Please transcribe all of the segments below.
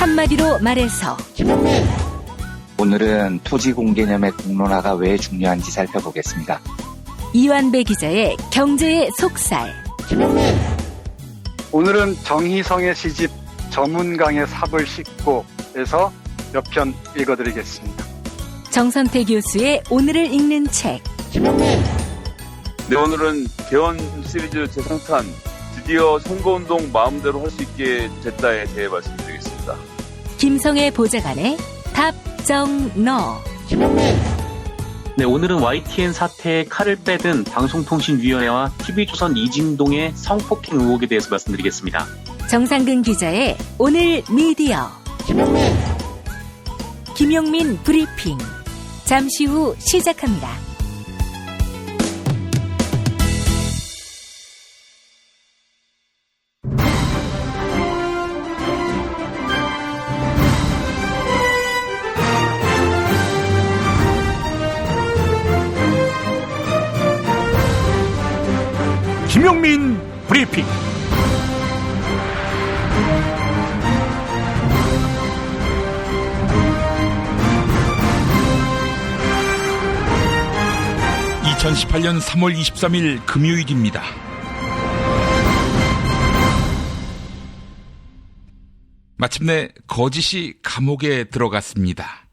한마디로 말해서 오늘은 토지 공개념의 공론화가 왜 중요한지 살펴보겠습니다. 이완배 기자의 경제의 속살. 오늘은 정희성의 시집 저문강의 삽을 싣고에서 몇 편 읽어드리겠습니다. 정선태 교수의 오늘을 읽는 책. 네, 오늘은 개원 시리즈 제3탄 드디어 선거운동 마음대로 할 수 있게 됐다에 대해 말씀드리겠습니다. 김성애 보좌관의 답정너. 네, 오늘은 YTN 사태에 칼을 빼든 방송통신위원회와 TV조선 이진동의 성폭행 의혹에 대해서 말씀드리겠습니다. 정상근 기자의 오늘 미디어. 김용민 브리핑. 잠시 후 시작합니다. 김용민 브리핑. (2018년 3월 23일) 금요일입니다. 마침내 거짓이 감옥에 들어갔습니다.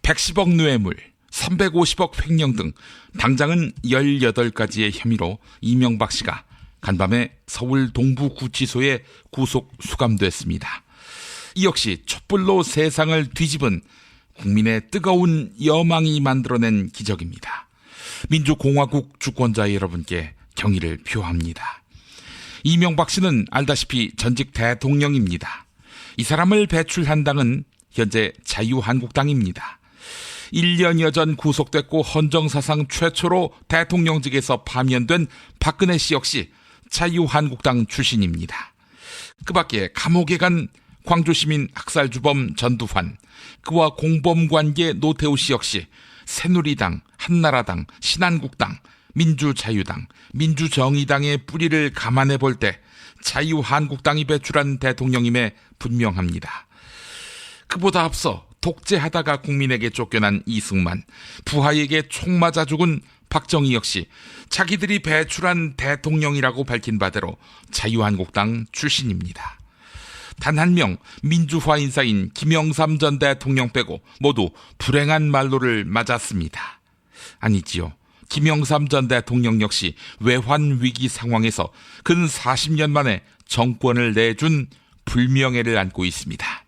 110억 뇌물, 350억 횡령 등 당장은 18가지의 혐의로 이명박 씨가 간밤에 서울 동부구치소에 구속 수감됐습니다. 이 역시 촛불로 세상을 뒤집은 국민의 뜨거운 여망이 만들어낸 기적입니다. 민주공화국 주권자 여러분께 경의를 표합니다. 이명박 씨는 알다시피 전직 대통령입니다. 이 사람을 배출한 당은 현재 자유한국당입니다. 1년여 전 구속됐고 헌정사상 최초로 대통령직에서 파면된 박근혜 씨 역시 자유한국당 출신입니다. 그 밖에 감옥에 간 광주시민 학살주범 전두환, 그와 공범관계 노태우 씨 역시 새누리당, 한나라당, 신한국당, 민주자유당, 민주정의당의 뿌리를 감안해 볼 때 자유한국당이 배출한 대통령임에 분명합니다. 그보다 앞서 독재하다가 국민에게 쫓겨난 이승만, 부하에게 총 맞아 죽은 박정희 역시 자기들이 배출한 대통령이라고 밝힌 바대로 자유한국당 출신입니다. 단 한 명 민주화 인사인 김영삼 전 대통령 빼고 모두 불행한 말로를 맞았습니다. 아니지요. 김영삼 전 대통령 역시 외환 위기 상황에서 근 40년 만에 정권을 내준 불명예를 안고 있습니다.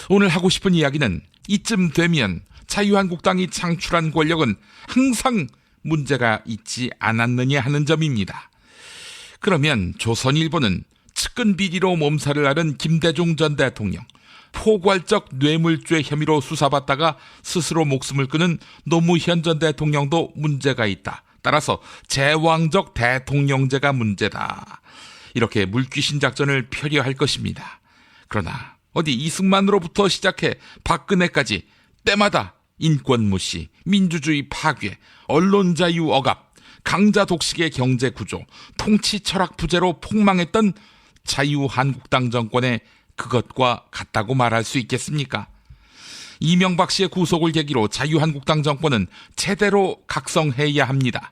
오늘 하고 싶은 이야기는 이쯤 되면 자유한국당이 창출한 권력은 항상 문제가 있지 않았느냐 하는 점입니다. 그러면 조선일보는 측근 비리로 몸살을 앓은 김대중 전 대통령, 포괄적 뇌물죄 혐의로 수사받다가 스스로 목숨을 끊은 노무현 전 대통령도 문제가 있다. 따라서 제왕적 대통령제가 문제다. 이렇게 물귀신 작전을 펴려할 것입니다. 그러나 어디 이승만으로부터 시작해 박근혜까지 때마다 인권 무시, 민주주의 파괴, 언론 자유 억압, 강자 독식의 경제 구조, 통치 철학 부재로 폭망했던 자유한국당 정권의 그것과 같다고 말할 수 있겠습니까? 이명박 씨의 구속을 계기로 자유한국당 정권은 제대로 각성해야 합니다.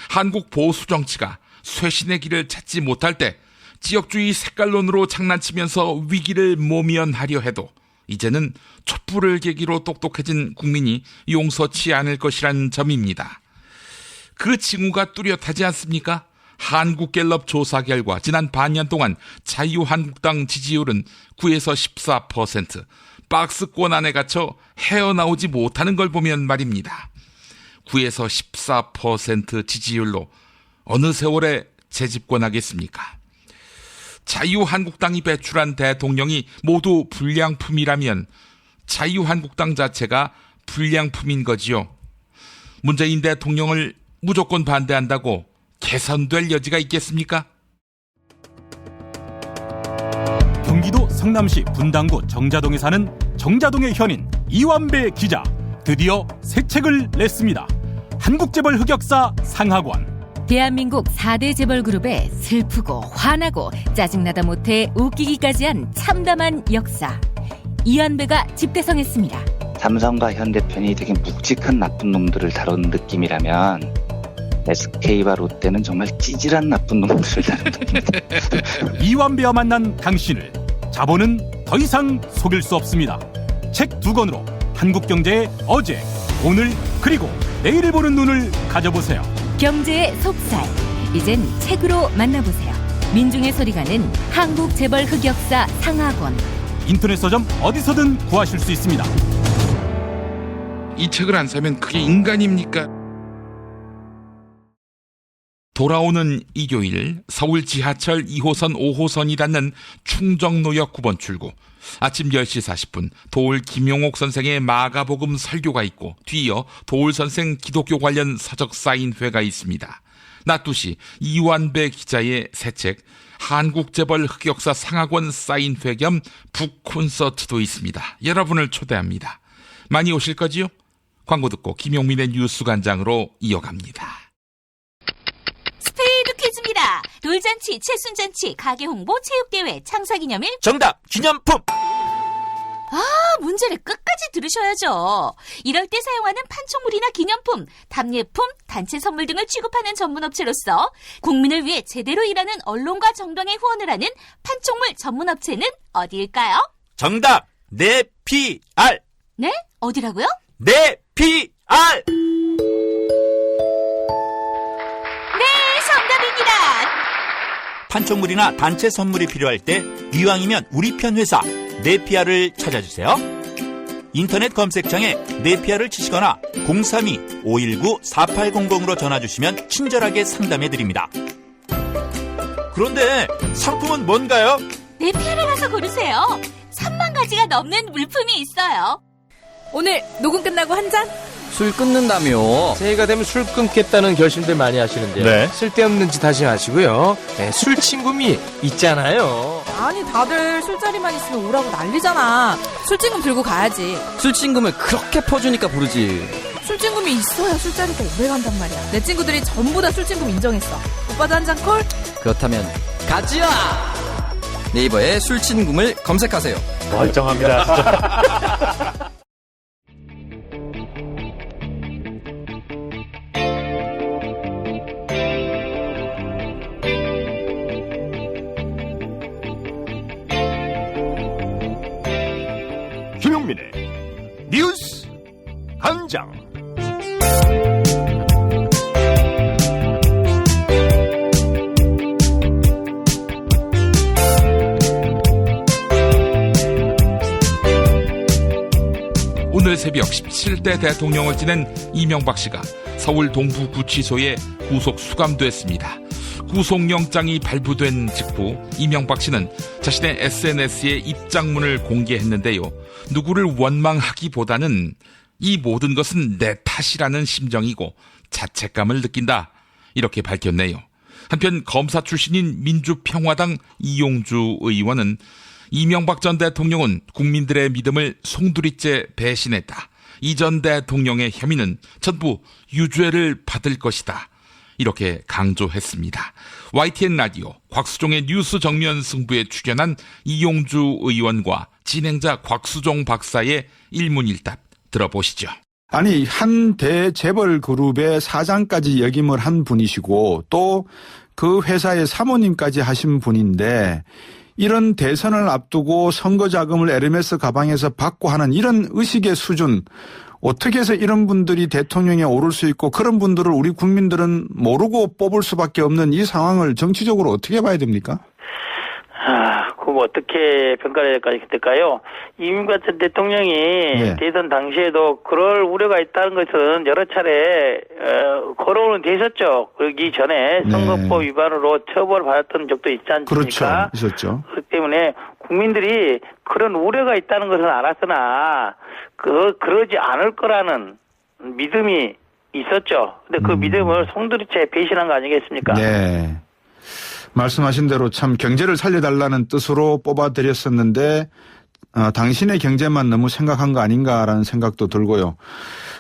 한국 보수 정치가 쇄신의 길을 찾지 못할 때 지역주의 색깔론으로 장난치면서 위기를 모면하려 해도 이제는 촛불을 계기로 똑똑해진 국민이 용서치 않을 것이란 점입니다. 그 징후가 뚜렷하지 않습니까? 한국갤럽 조사 결과 지난 반년 동안 자유한국당 지지율은 9에서 14%, 박스권 안에 갇혀 헤어나오지 못하는 걸 보면 말입니다. 9에서 14% 지지율로 어느 세월에 재집권하겠습니까? 자유한국당이 배출한 대통령이 모두 불량품이라면 자유한국당 자체가 불량품인 거지요. 문재인 대통령을 무조건 반대한다고 개선될 여지가 있겠습니까? 경기도 성남시 분당구 정자동에 사는 정자동의 현인 이완배 기자, 드디어 새 책을 냈습니다. 한국재벌 흑역사 상하권. 대한민국 4대 재벌그룹의 슬프고 화나고 짜증나다 못해 웃기기까지 한 참담한 역사. 이완배가 집대성했습니다. 삼성과 현대편이 되게 묵직한 나쁜 놈들을 다룬 느낌이라면 SK와 롯데는 정말 찌질한 나쁜 놈들을 다룬 느낌입니다. 이완배와 만난 당신을 자본은 더 이상 속일 수 없습니다. 책 2권으로 한국 경제의 어제, 오늘, 그리고 내일을 보는 눈을 가져보세요. 경제의 속살, 이젠 책으로 만나보세요. 민중의 소리가는 한국재벌흑역사 상하권. 인터넷 서점 어디서든 구하실 수 있습니다. 이 책을 안 사면 그게 인간입니까? 돌아오는 일요일 서울 지하철 2호선 5호선이 닿는 충정로역 9번 출구. 아침 10시 40분 도올 김용옥 선생의 마가복음 설교가 있고 뒤이어 도올 선생 기독교 관련 서적 사인회가 있습니다. 낮 2시 이완배 기자의 새 책 한국재벌 흑역사 상하권 사인회 겸 북콘서트도 있습니다. 여러분을 초대합니다. 많이 오실 거지요? 광고 듣고 김용민의 뉴스관장으로 이어갑니다. 스페이드 퀴즈입니다. 돌잔치, 칠순잔치, 가게홍보, 체육대회, 창사기념일. 정답! 기념품! 문제를 끝까지 들으셔야죠. 이럴 때 사용하는 판촉물이나 기념품, 답례품, 단체 선물 등을 취급하는 전문업체로서 국민을 위해 제대로 일하는 언론과 정당의 후원을 하는 판촉물 전문업체는 어디일까요? 정답! 네피알! 네? 어디라고요? 네피알! 네, 정답입니다. 판촉물이나 단체 선물이 필요할 때 이왕이면 우리 편 회사 네피알을 찾아주세요. 인터넷 검색창에 네피알을 치시거나 032-519-4800으로 전화주시면 친절하게 상담해드립니다. 그런데 상품은 뭔가요? 네피알에 가서 고르세요. 3만 가지가 넘는 물품이 있어요. 오늘 녹음 끝나고 한 잔? 술 끊는다며. 새해가 되면 술 끊겠다는 결심들 많이 하시는데요. 네. 쓸데없는 짓 하지 마시고요. 네, 술 친구미 있잖아요. 아니 다들 술자리만 있으면 오라고 난리잖아. 술친금 들고 가야지. 술친금을 그렇게 퍼주니까 부르지. 술친금이 있어야 술자리가 오래 간단 말이야. 내 친구들이 전부 다 술친금 인정했어. 오빠도 한 잔 콜? 그렇다면 가지야! 네이버에 술친금을 검색하세요. 멀쩡합니다. 김용민의 뉴스 관장. 오늘 새벽 17대 대통령을 지낸 이명박 씨가 서울 동부구치소에 구속 수감됐습니다. 구속영장이 발부된 직후 이명박 씨는 자신의 SNS에 입장문을 공개했는데요. 누구를 원망하기보다는 이 모든 것은 내 탓이라는 심정이고 자책감을 느낀다, 이렇게 밝혔네요. 한편 검사 출신인 민주평화당 이용주 의원은 이명박 전 대통령은 국민들의 믿음을 송두리째 배신했다. 이 전 대통령의 혐의는 전부 유죄를 받을 것이다, 이렇게 강조했습니다. YTN 라디오 곽수종의 뉴스 정면 승부에 출연한 이용주 의원과 진행자 곽수종 박사의 일문일답 들어보시죠. 아니, 한 대재벌 그룹의 사장까지 역임을 한 분이시고 또 그 회사의 사모님까지 하신 분인데 이런 대선을 앞두고 선거 자금을 에르메스 가방에서 받고 하는 이런 의식의 수준, 어떻게 해서 이런 분들이 대통령에 오를 수 있고 그런 분들을 우리 국민들은 모르고 뽑을 수밖에 없는 이 상황을 정치적으로 어떻게 봐야 됩니까? 그럼 어떻게 평가를 될까요? 이명박 전 대통령이 대선 당시에도 그럴 우려가 있다는 것은 여러 차례 거론은 됐었죠. 그러기 전에 선거법 위반으로 처벌받았던 적도 있지 않습니까? 그렇죠. 있었죠. 그렇기 때문에 국민들이 그런 우려가 있다는 것은 알았으나 그러지 않을 거라는 믿음이 있었죠. 근데 그 믿음을 송두리째 배신한 거 아니겠습니까? 네. 말씀하신 대로 참 경제를 살려달라는 뜻으로 뽑아드렸었는데 당신의 경제만 너무 생각한 거 아닌가라는 생각도 들고요.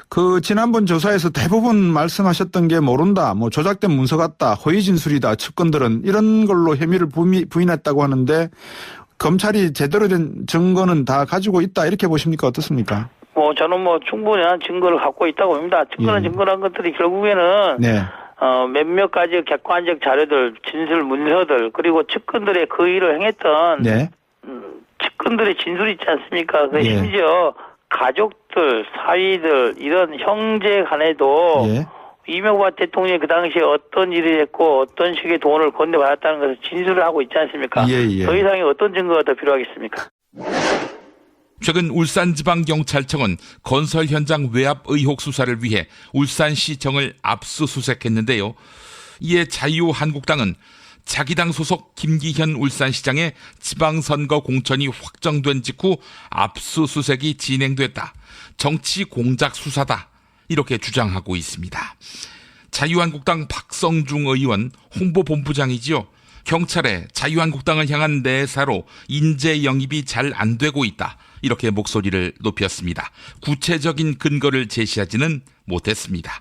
그 지난번 조사에서 대부분 말씀하셨던 게 모른다, 뭐 조작된 문서 같다, 허위 진술이다, 측근들은 이런 걸로 혐의를 부인했다고 하는데 검찰이 제대로 된 증거는 다 가지고 있다 이렇게 보십니까? 어떻습니까? 저는 충분한 증거를 갖고 있다고 봅니다. 증거나 증거란 것들이 결국에는 네. 몇몇 가지 객관적 자료들, 진술 문서들, 그리고 측근들의 그 일을 행했던 네. 측근들의 진술이 있지 않습니까? 예. 심지어 가족들, 사위들, 이런 형제 간에도 예. 이명박 대통령이 그 당시에 어떤 일을 했고 어떤 식의 돈을 건네받았다는 것을 진술을 하고 있지 않습니까? 예. 더 이상의 어떤 증거가 더 필요하겠습니까? 최근 울산지방경찰청은 건설 현장 외압 의혹 수사를 위해 울산시청을 압수수색했는데요. 이에 자유한국당은 자기 당 소속 김기현 울산시장의 지방선거 공천이 확정된 직후 압수수색이 진행됐다. 정치 공작 수사다. 이렇게 주장하고 있습니다. 자유한국당 박성중 의원 홍보본부장이지요. 경찰에 자유한국당을 향한 내사로 인재 영입이 잘 안 되고 있다. 이렇게 목소리를 높였습니다. 구체적인 근거를 제시하지는 못했습니다.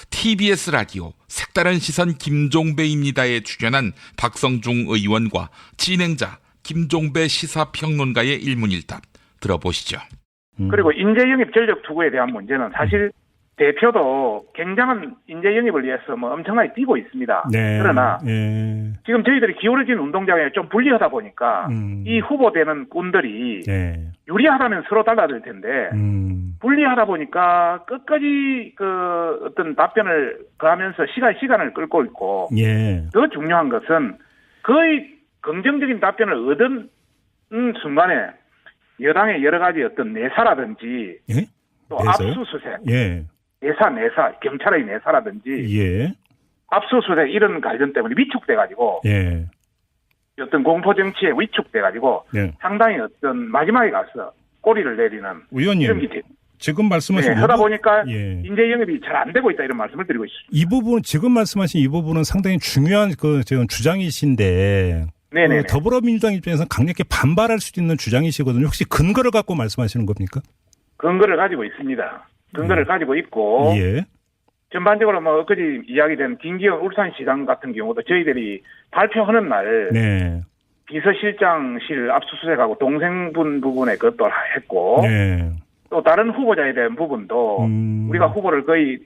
TBS 라디오 색다른 시선 김종배입니다에 출연한 박성중 의원과 진행자 김종배 시사평론가의 일문일답 들어보시죠. 그리고 인재 영입 전력 투구에 대한 문제는 사실 대표도 굉장한 인재 영입을 위해서 엄청나게 뛰고 있습니다. 네. 그러나 지금 저희들이 기울어진 운동장에 좀 불리하다 보니까 이 후보되는 꾼들이 유리하다면 서로 달라질 텐데 불리하다 보니까 끝까지 그 어떤 답변을 가하면서 시간을 끌고 있고 더 중요한 것은 거의 긍정적인 답변을 얻은 순간에 여당의 여러 가지 어떤 내사라든지 또 내사요? 압수수색 내사, 경찰의 내사라든지 압수수색 이런 관련 때문에 위축돼가지고 어떤 공포정치에 위축돼가지고 상당히 어떤 마지막에 가서 꼬리를 내리는 의원님, 이런 게 지금 말씀하신 하다 보니까 인재 영입이 잘 안 되고 있다 이런 말씀을 드리고 있습니다. 이 부분 지금 말씀하신 이 부분은 상당히 중요한 지금 주장이신데 네네. 더불어민주당 입장에서는 강력히 반발할 수 있는 주장이시거든요. 혹시 근거를 갖고 말씀하시는 겁니까? 근거를 가지고 있습니다. 근거를 가지고 있고 전반적으로 엊그제 이야기된 김기현 울산시장 같은 경우도 저희들이 발표하는 날 비서실장실 압수수색하고 동생분 부분에 그것도 했고 또 다른 후보자에 대한 부분도 우리가 후보를 거의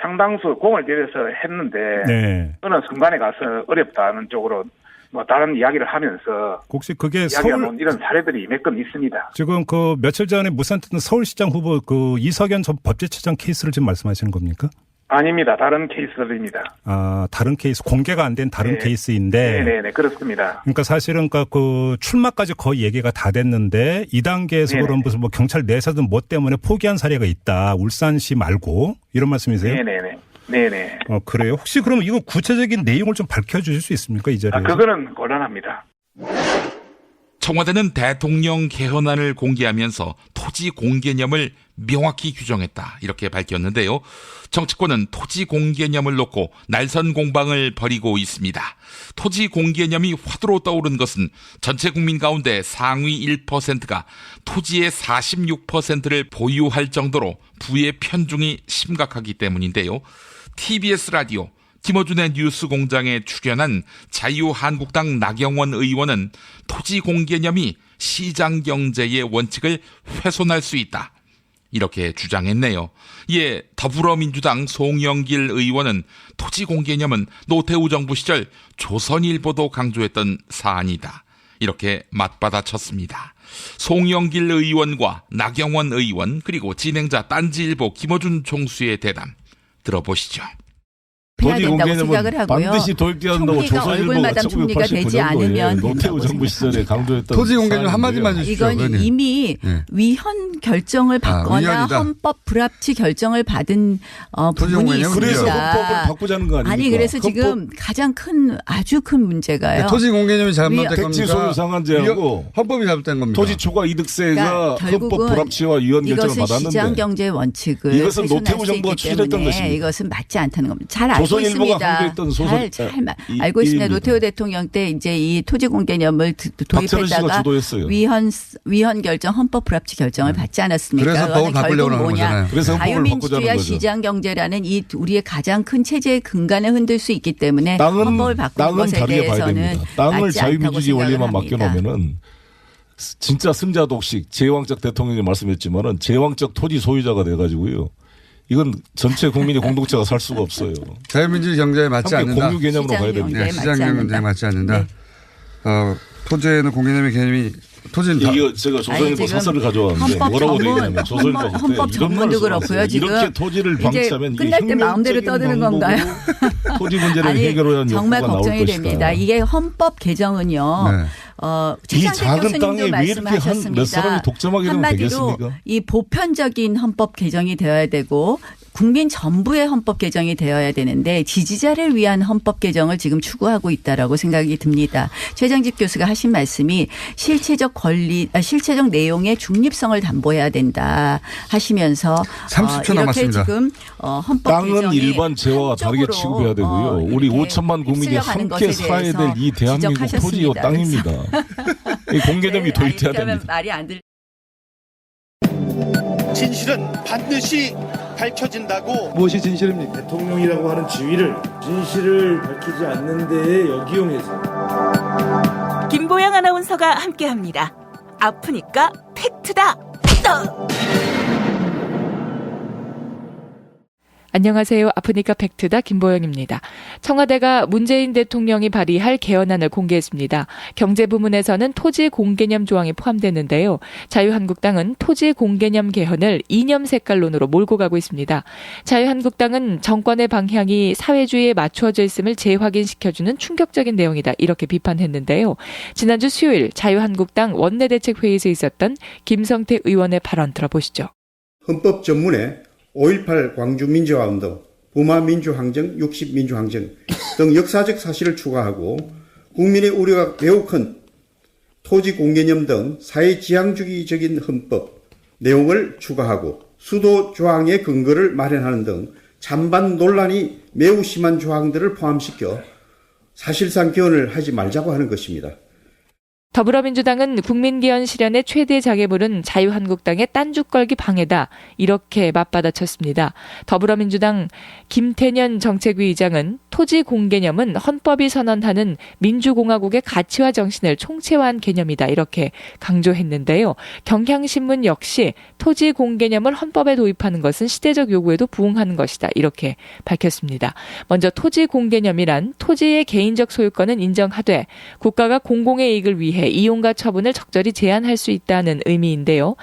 상당수 공을 들여서 했는데 어느 순간에 가서 어렵다는 쪽으로 다른 이야기를 하면서 혹시 그게 이런 사례들이 몇 건 있습니다. 지금 그 며칠 전에 무산됐던 서울시장 후보 그 이석연 전 법제처장 케이스를 지금 말씀하시는 겁니까? 아닙니다. 다른 케이스들입니다. 아, 다른 케이스, 공개가 안 된 다른 케이스인데. 네네, 그렇습니다. 그러니까 사실은 그 출마까지 거의 얘기가 다 됐는데 이 단계에서 그런 무슨 경찰 내사든 뭐 때문에 포기한 사례가 있다. 울산시 말고 이런 말씀이세요? 네네. 그래요? 혹시 그럼 이거 구체적인 내용을 좀 밝혀주실 수 있습니까? 이 자리에서? 그거는 곤란합니다. 청와대는 대통령 개헌안을 공개하면서 토지 공개념을 명확히 규정했다. 이렇게 밝혔는데요. 정치권은 토지 공개념을 놓고 날선 공방을 벌이고 있습니다. 토지 공개념이 화두로 떠오른 것은 전체 국민 가운데 상위 1%가 토지의 46%를 보유할 정도로 부의 편중이 심각하기 때문인데요. TBS 라디오 김어준의 뉴스공장에 출연한 자유한국당 나경원 의원은 토지 공개념이 시장경제의 원칙을 훼손할 수 있다. 이렇게 주장했네요. 이에 더불어민주당 송영길 의원은 토지 공개념은 노태우 정부 시절 조선일보도 강조했던 사안이다. 이렇게 맞받아쳤습니다. 송영길 의원과 나경원 의원 그리고 진행자 딴지일보 김어준 총수의 대담 들어보시죠. 해야 된다고 생각을 하고요. 반드시 도입돼야 한다고 조선일보가 총리가 되지 않으면 노태우 정부 시절에 강조했던 토지 공개념 한마디만 해주십시오. 이건 이미 위헌 결정을 받거나 헌법 불합치 결정을 받은 부분이 있습니다. 그래서 헌법을 바꾸자는 거 아닙니까? 아니 그래서 지금 가장 아주 큰 문제가요. 토지 공개념이 잘못된 겁니까? 택지 소유 상한제하고 헌법이 잘못된 겁니다. 토지 초과 이득세가 헌법 불합치와 위헌 결정을 받았는데 이것은 시장경제 원칙을 이것은 노태우 정부가 추진했던 것입니다. 이것은 맞지 않다는 겁니다. 잘 알고 있습니다. 잘 알고 있습니다. 노태우 대통령 때 이제 이 토지 공개념을 도입했다가 위헌 결정, 헌법 불합치 결정을 받지 않았습니까? 그래서 법을 바꾸려고 하는 거잖아요. 그래서 자유민주주의와 시장경제라는 이 우리의 가장 큰 체제의 근간을 흔들 수 있기 때문에 헌법을 바꾸는 것에 대해서는 땅을 자유민주주의 원리만 맡겨놓으면은 진짜 승자독식 제왕적 대통령이 말씀했지만은 제왕적 토지 소유자가 돼가지고요. 이건 전체 국민의 공동체가 살 수가 없어요. 자유민주 경제에 맞지 않는다. 공유 개념으로 가야 됩니다. 네, 시장 경제에 맞지 않는다. 네. 토지에는 공개념의 개념이 토지는 이거 제가 조선일보 사설을 가져왔는데 뭐라고 되어 있냐면 조선일보 헌법 전문도 그렇고요. 지금 이렇게 토지를 방치하면 끝날 때 마음대로 떠드는 건가요? 토지 문제를 해결해야 정말 걱정이 됩니다. 이게 헌법 개정은요. 네. 이 작은 땅에 왜 이렇게 몇 사람이 독점하게 되면 되겠습니까? 이 보편적인 헌법 개정이 되어야 되고 국민 전부의 헌법 개정이 되어야 되는데 지지자를 위한 헌법 개정을 지금 추구하고 있다라고 생각이 듭니다. 최정집 교수가 하신 말씀이 실체적 내용의 중립성을 담보해야 된다 하시면서 30초 남았습니다. 지금 헌법 땅은 개정이 일반 재화와 다르게 취급해야 되고요. 우리 5천만 국민이 함께 살아야 될 이 대한민국 토지요 땅입니다. 이 공개념이 도입돼야 됩니다. 말이 안 들. 진실은 반드시 밝혀진다고. 무엇이 진실입니까? 대통령이라고 하는 지위를 진실을 밝히지 않는 데에 역이용해서. 김보영 아나운서가 함께합니다. 아프니까 팩트다. 안녕하세요. 아프니까 팩트다 김보영입니다. 청와대가 문재인 대통령이 발의할 개헌안을 공개했습니다. 경제부문에서는 토지 공개념 조항이 포함됐는데요. 자유한국당은 토지 공개념 개헌을 이념 색깔론으로 몰고 가고 있습니다. 자유한국당은 정권의 방향이 사회주의에 맞추어져 있음을 재확인시켜주는 충격적인 내용이다. 이렇게 비판했는데요. 지난주 수요일 자유한국당 원내대책회의에서 있었던 김성태 의원의 발언 들어보시죠. 헌법 전문에 5.18 광주민주화운동, 부마민주항쟁, 60민주항쟁 등 역사적 사실을 추가하고 국민의 우려가 매우 큰 토지 공개념 등 사회지향주의적인 헌법 내용을 추가하고 수도 조항의 근거를 마련하는 등 찬반 논란이 매우 심한 조항들을 포함시켜 사실상 개헌을 하지 말자고 하는 것입니다. 더불어민주당은 국민개헌 실현의 최대 장애물은 자유한국당의 딴죽걸기 방해다. 이렇게 맞받아쳤습니다. 더불어민주당 김태년 정책위 의장은 토지 공개념은 헌법이 선언하는 민주공화국의 가치와 정신을 총체화한 개념이다. 이렇게 강조했는데요. 경향신문 역시 토지 공개념을 헌법에 도입하는 것은 시대적 요구에도 부응하는 것이다. 이렇게 밝혔습니다. 먼저 토지 공개념이란 토지의 개인적 소유권은 인정하되 국가가 공공의 이익을 위해 이용과 처분을 적절히 제한할 수 있다는 의미인데요.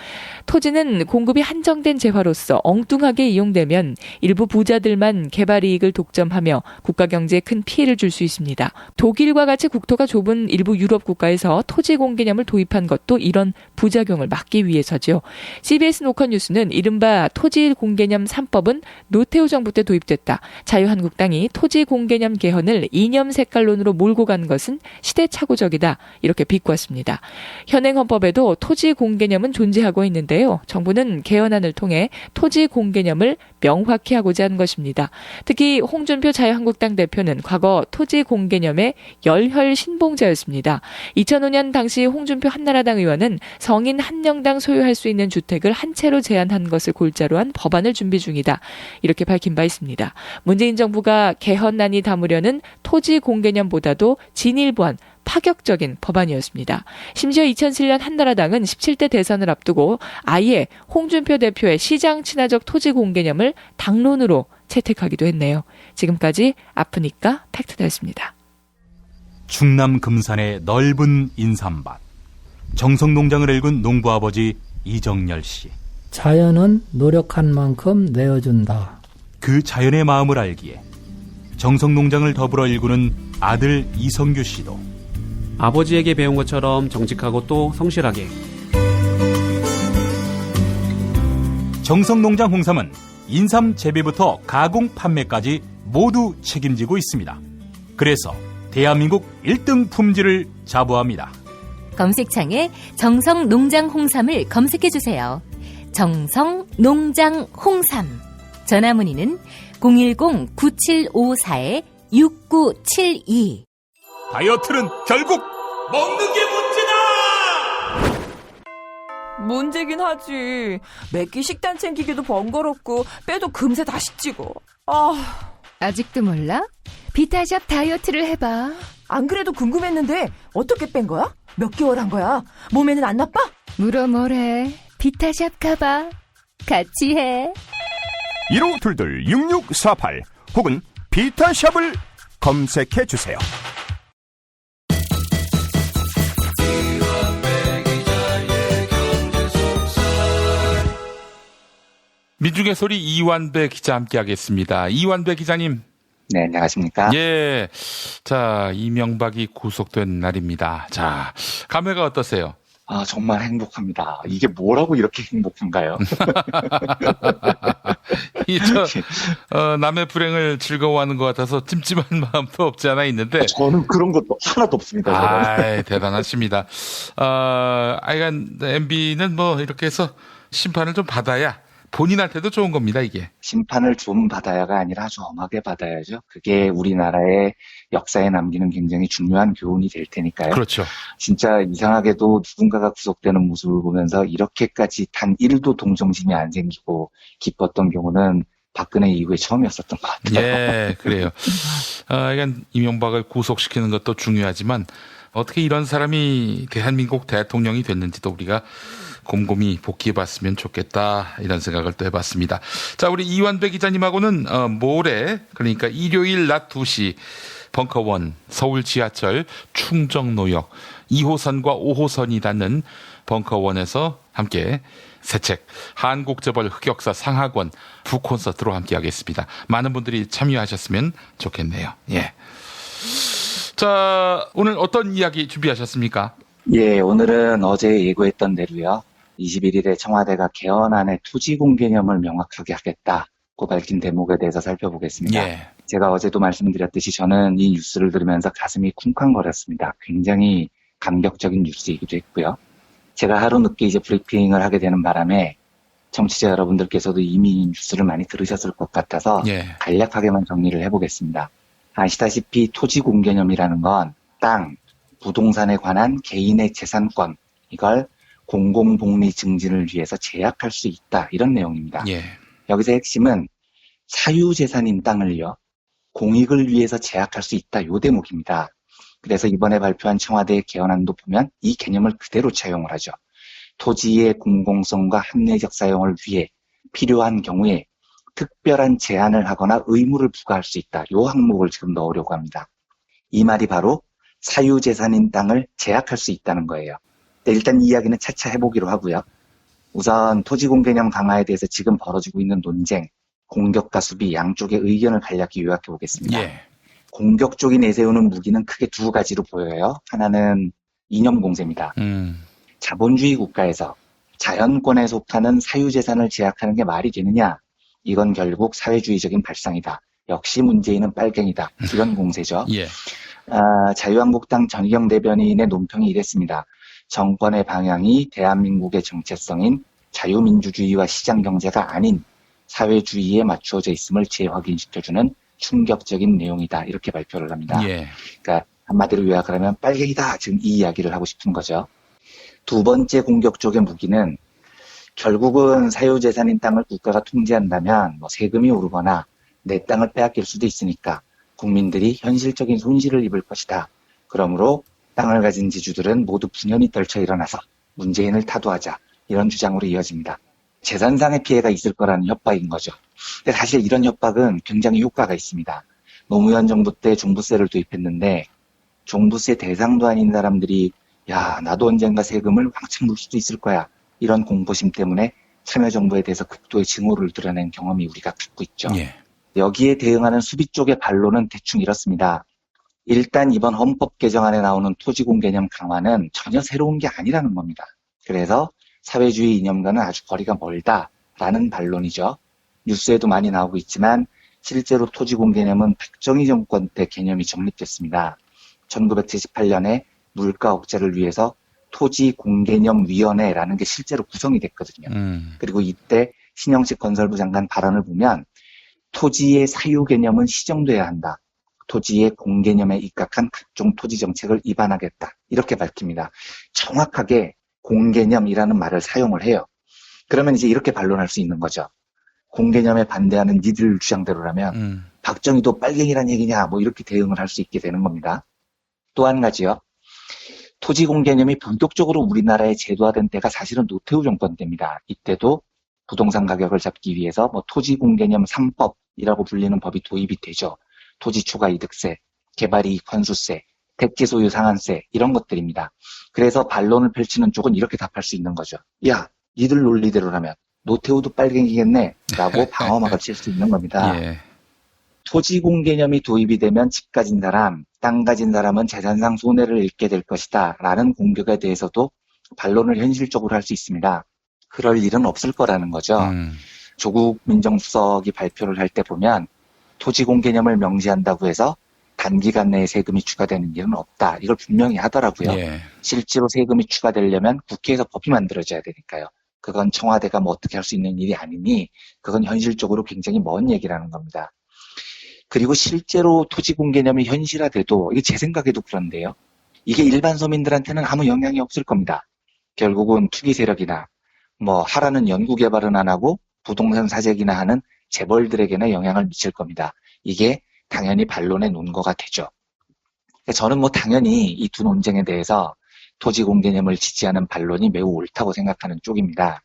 토지는 공급이 한정된 재화로서 엉뚱하게 이용되면 일부 부자들만 개발 이익을 독점하며 국가 경제에 큰 피해를 줄 수 있습니다. 독일과 같이 국토가 좁은 일부 유럽 국가에서 토지 공개념을 도입한 것도 이런 부작용을 막기 위해서죠. CBS 노컷뉴스는 이른바 토지 공개념 3법은 노태우 정부 때 도입됐다. 자유한국당이 토지 공개념 개헌을 이념 색깔론으로 몰고 간 것은 시대착오적이다. 이렇게 비꼬았습니다. 현행 헌법에도 토지 공개념은 존재하고 있는데요. 정부는 개헌안을 통해 토지 공개념을 명확히 하고자 하는 것입니다. 특히 홍준표 자유한국당 대표는 과거 토지 공개념의 열혈 신봉자였습니다. 2005년 당시 홍준표 한나라당 의원은 성인 한 명당 소유할 수 있는 주택을 한 채로 제한한 것을 골자로 한 법안을 준비 중이다. 이렇게 밝힌 바 있습니다. 문재인 정부가 개헌안이 담으려는 토지 공개념보다도 진일보한 파격적인 법안이었습니다. 심지어 2007년 한나라당은 17대 대선을 앞두고 아예 홍준표 대표의 시장 친화적 토지 공개념을 당론으로 채택하기도 했네요. 지금까지 아프니까 팩트다였습니다. 충남 금산의 넓은 인삼밭. 정성농장을 일군 농부아버지 이정열 씨. 자연은 노력한 만큼 내어준다. 그 자연의 마음을 알기에 정성농장을 더불어 일구는 아들 이성규 씨도 아버지에게 배운 것처럼 정직하고 또 성실하게. 정성농장 홍삼은 인삼 재배부터 가공 판매까지 모두 책임지고 있습니다. 그래서 대한민국 1등 품질을 자부합니다. 검색창에 정성농장 홍삼을 검색해주세요. 정성농장 홍삼. 전화문의는 010-9754-6972. 다이어트는 결국 먹는 게 문제다! 문제긴 하지. 매끼 식단 챙기기도 번거롭고 빼도 금세 다시 찌고. 아직도 몰라? 비타샵 다이어트를 해봐. 안 그래도 궁금했는데 어떻게 뺀 거야? 몇 개월 한 거야? 몸에는 안 나빠? 물어 뭐래. 비타샵 가봐. 같이 해. 1522-6648 혹은 비타샵을 검색해 주세요. 민중의 소리 이완배 기자 함께하겠습니다. 이완배 기자님. 네, 안녕하십니까? 예. 자, 이명박이 구속된 날입니다. 자, 감회가 어떠세요? 아, 정말 행복합니다. 이게 뭐라고 이렇게 행복한가요? 남의 불행을 즐거워하는 것 같아서 찜찜한 마음도 없지 않아 있는데. 저는 그런 것도 하나도 없습니다. 아, 대단하십니다. 하여간 MB는 뭐 이렇게 해서 심판을 좀 받아야 본인한테도 좋은 겁니다, 이게. 심판을 좀 받아야가 아니라 아주 엄하게 받아야죠. 그게 우리나라의 역사에 남기는 굉장히 중요한 교훈이 될 테니까요. 그렇죠. 진짜 이상하게도 누군가가 구속되는 모습을 보면서 이렇게까지 단 1도 동정심이 안 생기고 기뻤던 경우는 박근혜 이후에 처음이었었던 것 같아요. 예, 그래요. 그러니까 이명박을 구속시키는 것도 중요하지만 어떻게 이런 사람이 대한민국 대통령이 됐는지도 우리가 곰곰이 복귀해봤으면 좋겠다 이런 생각을 또 해봤습니다. 자, 우리 이완배 기자님하고는 모레 그러니까 일요일 낮 2시 벙커원 서울 지하철 충정로역 2호선과 5호선이 닿는 벙커원에서 함께 새 책 한국재벌 흑역사 상하권 북콘서트로 함께하겠습니다. 많은 분들이 참여하셨으면 좋겠네요. 예. 자, 오늘 어떤 이야기 준비하셨습니까? 예, 오늘은 어제 예고했던 대로요. 21일에 청와대가 개헌안의 토지공 개념을 명확하게 하겠다고 밝힌 대목에 대해서 살펴보겠습니다. 예. 제가 어제도 말씀드렸듯이 저는 이 뉴스를 들으면서 가슴이 쿵쾅거렸습니다. 굉장히 감격적인 뉴스이기도 했고요. 제가 하루 늦게 이제 브리핑을 하게 되는 바람에 청취자 여러분들께서도 이미 이 뉴스를 많이 들으셨을 것 같아서 간략하게만 정리를 해보겠습니다. 아시다시피 토지공 개념이라는 건 땅, 부동산에 관한 개인의 재산권, 이걸 공공복리 증진을 위해서 제약할 수 있다. 이런 내용입니다. 예. 여기서 핵심은 사유재산인 땅을요, 공익을 위해서 제약할 수 있다. 요 대목입니다. 그래서 이번에 발표한 청와대의 개헌안도 보면 이 개념을 그대로 차용을 하죠. 토지의 공공성과 합리적 사용을 위해 필요한 경우에 특별한 제한을 하거나 의무를 부과할 수 있다. 요 항목을 지금 넣으려고 합니다. 이 말이 바로 사유재산인 땅을 제약할 수 있다는 거예요. 일단 이 이야기는 차차 해보기로 하고요. 우선 토지공 개념 강화에 대해서 지금 벌어지고 있는 논쟁, 공격과 수비 양쪽의 의견을 간략히 요약해 보겠습니다. 예. 공격 쪽이 내세우는 무기는 크게 두 가지로 보여요. 하나는 이념 공세입니다. 자본주의 국가에서 자연권에 속하는 사유재산을 제약하는 게 말이 되느냐? 이건 결국 사회주의적인 발상이다. 역시 문재인은 빨갱이다. 이런 공세죠. 예. 자유한국당 전희경 대변인의 논평이 이랬습니다. 정권의 방향이 대한민국의 정체성인 자유민주주의와 시장경제가 아닌 사회주의에 맞추어져 있음을 재확인시켜주는 충격적인 내용이다. 이렇게 발표를 합니다. 예. 그러니까 한마디로 요약을 하면 빨갱이다. 지금 이 이야기를 하고 싶은 거죠. 두 번째 공격 쪽의 무기는 결국은 사유재산인 땅을 국가가 통제한다면 뭐 세금이 오르거나 내 땅을 빼앗길 수도 있으니까 국민들이 현실적인 손실을 입을 것이다. 그러므로 땅을 가진 지주들은 모두 분연히 떨쳐 일어나서 문재인을 타도하자. 이런 주장으로 이어집니다. 재산상의 피해가 있을 거라는 협박인 거죠. 근데 사실 이런 협박은 굉장히 효과가 있습니다. 노무현 정부 때 종부세를 도입했는데 종부세 대상도 아닌 사람들이 야, 나도 언젠가 세금을 왕창 물 수도 있을 거야. 이런 공포심 때문에 참여정부에 대해서 극도의 증오를 드러낸 경험이 우리가 갖고 있죠. 예. 여기에 대응하는 수비 쪽의 반론은 대충 이렇습니다. 일단 이번 헌법 개정안에 나오는 토지공 개념 강화는 전혀 새로운 게 아니라는 겁니다. 그래서 사회주의 이념과는 아주 거리가 멀다라는 반론이죠. 뉴스에도 많이 나오고 있지만 실제로 토지공 개념은 박정희 정권 때 개념이 정립됐습니다. 1978년에 물가 억제를 위해서 토지공개념위원회라는 게 실제로 구성이 됐거든요. 그리고 이때 신영식 건설부 장관 발언을 보면 토지의 사유 개념은 시정돼야 한다. 토지의 공개념에 입각한 각종 토지 정책을 입안하겠다. 이렇게 밝힙니다. 정확하게 공개념이라는 말을 사용을 해요. 그러면 이제 이렇게 반론할 수 있는 거죠. 공개념에 반대하는 니들 주장대로라면 박정희도 빨갱이란 얘기냐 뭐 이렇게 대응을 할 수 있게 되는 겁니다. 또 한 가지요. 토지공 개념이 본격적으로 우리나라에 제도화된 때가 사실은 노태우 정권 때입니다. 이때도 부동산 가격을 잡기 위해서 토지공 개념 3법이라고 불리는 법이 도입이 되죠. 토지 추가 이득세, 개발이익 환수세, 택지 소유 상한세 이런 것들입니다. 그래서 반론을 펼치는 쪽은 이렇게 답할 수 있는 거죠. 야, 니들 논리대로라면 노태우도 빨갱이겠네 라고 방어막을 칠 수 있는 겁니다. 예. 토지공 개념이 도입이 되면 집 가진 사람, 땅 가진 사람은 재산상 손해를 입게 될 것이다 라는 공격에 대해서도 반론을 현실적으로 할 수 있습니다. 그럴 일은 없을 거라는 거죠. 조국 민정수석이 발표를 할 때 보면 토지공 개념을 명시한다고 해서 단기간 내에 세금이 추가되는 일은 없다. 이걸 분명히 하더라고요. 예. 실제로 세금이 추가되려면 국회에서 법이 만들어져야 되니까요. 그건 청와대가 어떻게 할 수 있는 일이 아니니 그건 현실적으로 굉장히 먼 얘기라는 겁니다. 그리고 실제로 토지공 개념이 현실화돼도 이게 제 생각에도 그런데요. 이게 일반 서민들한테는 아무 영향이 없을 겁니다. 결국은 투기 세력이나 하라는 연구 개발은 안 하고 부동산 사재기나 하는 재벌들에게나 영향을 미칠 겁니다. 이게 당연히 반론의 논거가 되죠. 저는 당연히 이 두 논쟁에 대해서 토지공 개념을 지지하는 반론이 매우 옳다고 생각하는 쪽입니다.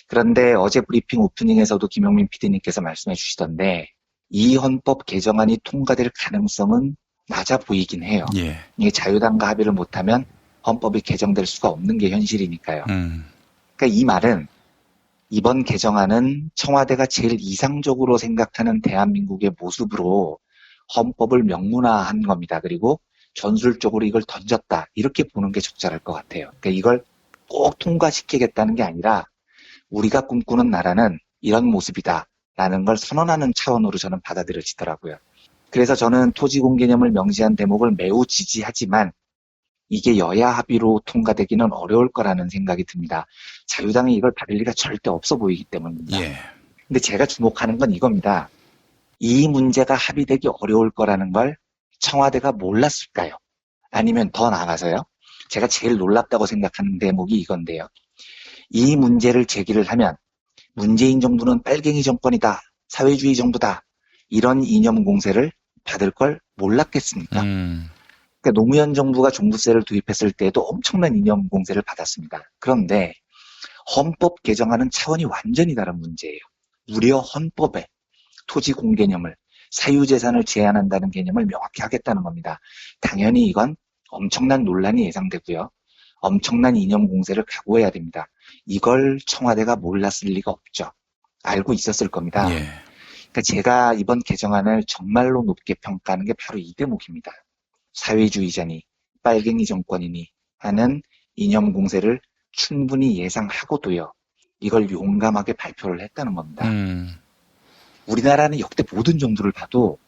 그런데 어제 브리핑 오프닝에서도 김용민 PD님께서 말씀해 주시던데 이 헌법 개정안이 통과될 가능성은 낮아 보이긴 해요. 예. 이게 자유당과 합의를 못하면 헌법이 개정될 수가 없는 게 현실이니까요. 그러니까 이 말은 이번 개정안은 청와대가 제일 이상적으로 생각하는 대한민국의 모습으로 헌법을 명문화한 겁니다. 그리고 전술적으로 이걸 던졌다. 이렇게 보는 게 적절할 것 같아요. 그러니까 이걸 꼭 통과시키겠다는 게 아니라 우리가 꿈꾸는 나라는 이런 모습이다. 라는 걸 선언하는 차원으로 저는 받아들여지더라고요. 그래서 저는 토지공 개념을 명시한 대목을 매우 지지하지만 이게 여야 합의로 통과되기는 어려울 거라는 생각이 듭니다. 자유당이 이걸 받을 리가 절대 없어 보이기 때문입니다. 예. 근데 제가 주목하는 건 이겁니다. 이 문제가 합의되기 어려울 거라는 걸 청와대가 몰랐을까요? 아니면 더 나아가서요. 제가 제일 놀랍다고 생각하는 대목이 이건데요. 이 문제를 제기를 하면 문재인 정부는 빨갱이 정권이다. 사회주의 정부다. 이런 이념 공세를 받을 걸 몰랐겠습니까? 그러니까 노무현 정부가 종부세를 도입했을 때에도 엄청난 이념 공세를 받았습니다. 그런데 헌법 개정안은 차원이 완전히 다른 문제예요. 무려 헌법에 토지 공개념을 사유재산을 제한한다는 개념을 명확히 하겠다는 겁니다. 당연히 이건 엄청난 논란이 예상되고요. 엄청난 이념 공세를 각오해야 됩니다. 이걸 청와대가 몰랐을 리가 없죠. 알고 있었을 겁니다. 예. 그러니까 제가 이번 개정안을 정말로 높게 평가하는 게 바로 이 대목입니다. 사회주의자니 빨갱이 정권이니 하는 이념 공세를 충분히 예상하고도요. 이걸 용감하게 발표를 했다는 겁니다. 우리나라는 역대 모든 정부를 봐도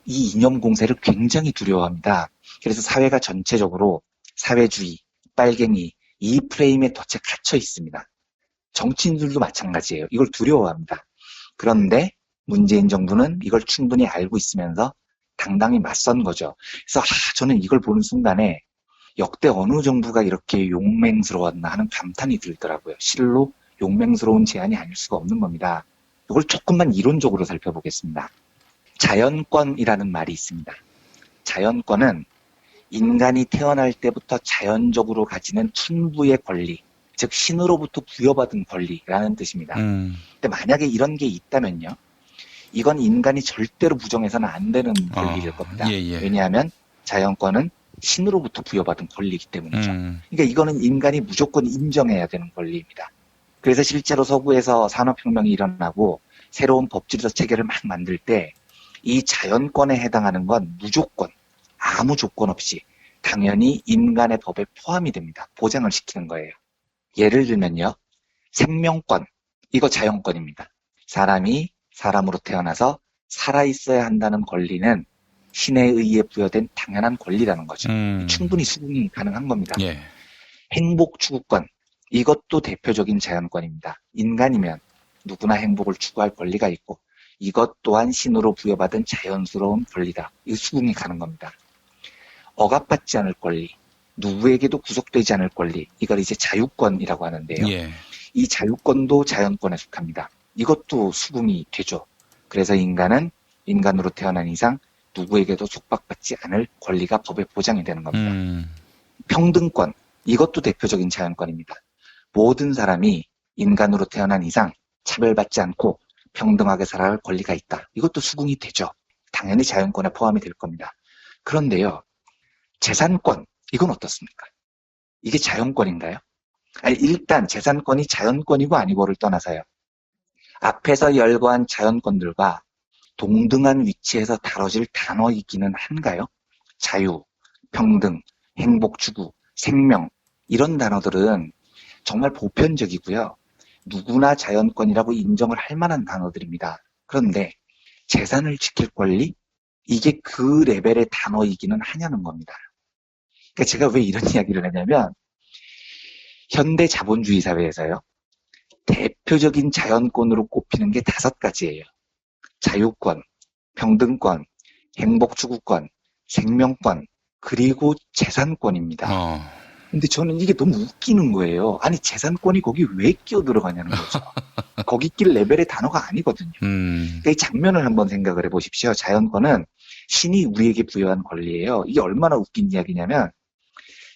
이 이념 공세를 굉장히 두려워합니다. 그래서 사회가 전체적으로 사회주의, 빨갱이 이 프레임에 덫에 갇혀 있습니다. 정치인들도 마찬가지예요. 이걸 두려워합니다. 그런데 문재인 정부는 이걸 충분히 알고 있으면서 당당히 맞선 거죠. 그래서 저는 이걸 보는 순간에 역대 어느 정부가 이렇게 용맹스러웠나 하는 감탄이 들더라고요. 실로 용맹스러운 제안이 아닐 수가 없는 겁니다. 이걸 조금만 이론적으로 살펴보겠습니다. 자연권이라는 말이 있습니다. 자연권은 인간이 태어날 때부터 자연적으로 가지는 충부의 권리, 즉 신으로부터 부여받은 권리라는 뜻입니다. 근데 만약에 이런 게 있다면요. 이건 인간이 절대로 부정해서는 안 되는 권리일 겁니다. 왜냐하면 자연권은 신으로부터 부여받은 권리이기 때문이죠. 그러니까 이거는 인간이 무조건 인정해야 되는 권리입니다. 그래서 실제로 서구에서 산업혁명이 일어나고 새로운 법질서 체계를 막 만들 때 이 자연권에 해당하는 건 무조건 아무 조건 없이 당연히 인간의 법에 포함이 됩니다. 보장을 시키는 거예요. 예를 들면요. 생명권, 이거 자연권입니다. 사람이 사람으로 태어나서 살아있어야 한다는 권리는 신에 의해 부여된 당연한 권리라는 거죠. 충분히 수긍이 가능한 겁니다. 예. 행복 추구권, 이것도 대표적인 자연권입니다. 인간이면 누구나 행복을 추구할 권리가 있고 이것 또한 신으로 부여받은 자연스러운 권리다. 이거 수긍이 가는 겁니다. 억압받지 않을 권리, 누구에게도 구속되지 않을 권리, 이걸 이제 자유권이라고 하는데요. 예. 이 자유권도 자연권에 속합니다. 이것도 수긍이 되죠. 그래서 인간은 인간으로 태어난 이상 누구에게도 속박받지 않을 권리가 법에 보장이 되는 겁니다. 평등권, 이것도 대표적인 자연권입니다. 모든 사람이 인간으로 태어난 이상 차별받지 않고 평등하게 살아갈 권리가 있다. 이것도 수긍이 되죠. 당연히 자연권에 포함이 될 겁니다. 그런데요, 재산권, 이건 어떻습니까? 이게 자연권인가요? 아니, 일단 재산권이 자연권이고 아니고를 떠나서요. 앞에서 열거한 자연권들과 동등한 위치에서 다뤄질 단어이기는 한가요? 자유, 평등, 행복 추구, 생명, 이런 단어들은 정말 보편적이고요. 누구나 자연권이라고 인정을 할 만한 단어들입니다. 그런데 재산을 지킬 권리? 이게 그 레벨의 단어이기는 하냐는 겁니다. 그러니까 제가 왜 이런 이야기를 하냐면, 현대 자본주의 사회에서요, 대표적인 자연권으로 꼽히는 게 5가지예요. 자유권, 평등권, 행복추구권, 생명권, 그리고 재산권입니다. 근데 저는 이게 너무 웃기는 거예요. 아니, 재산권이 거기 왜 끼어 들어가냐는 거죠. 거기 낄 레벨의 단어가 아니거든요. 그러니까 이 장면을 한번 생각을 해보십시오. 자연권은 신이 우리에게 부여한 권리예요. 이게 얼마나 웃긴 이야기냐면,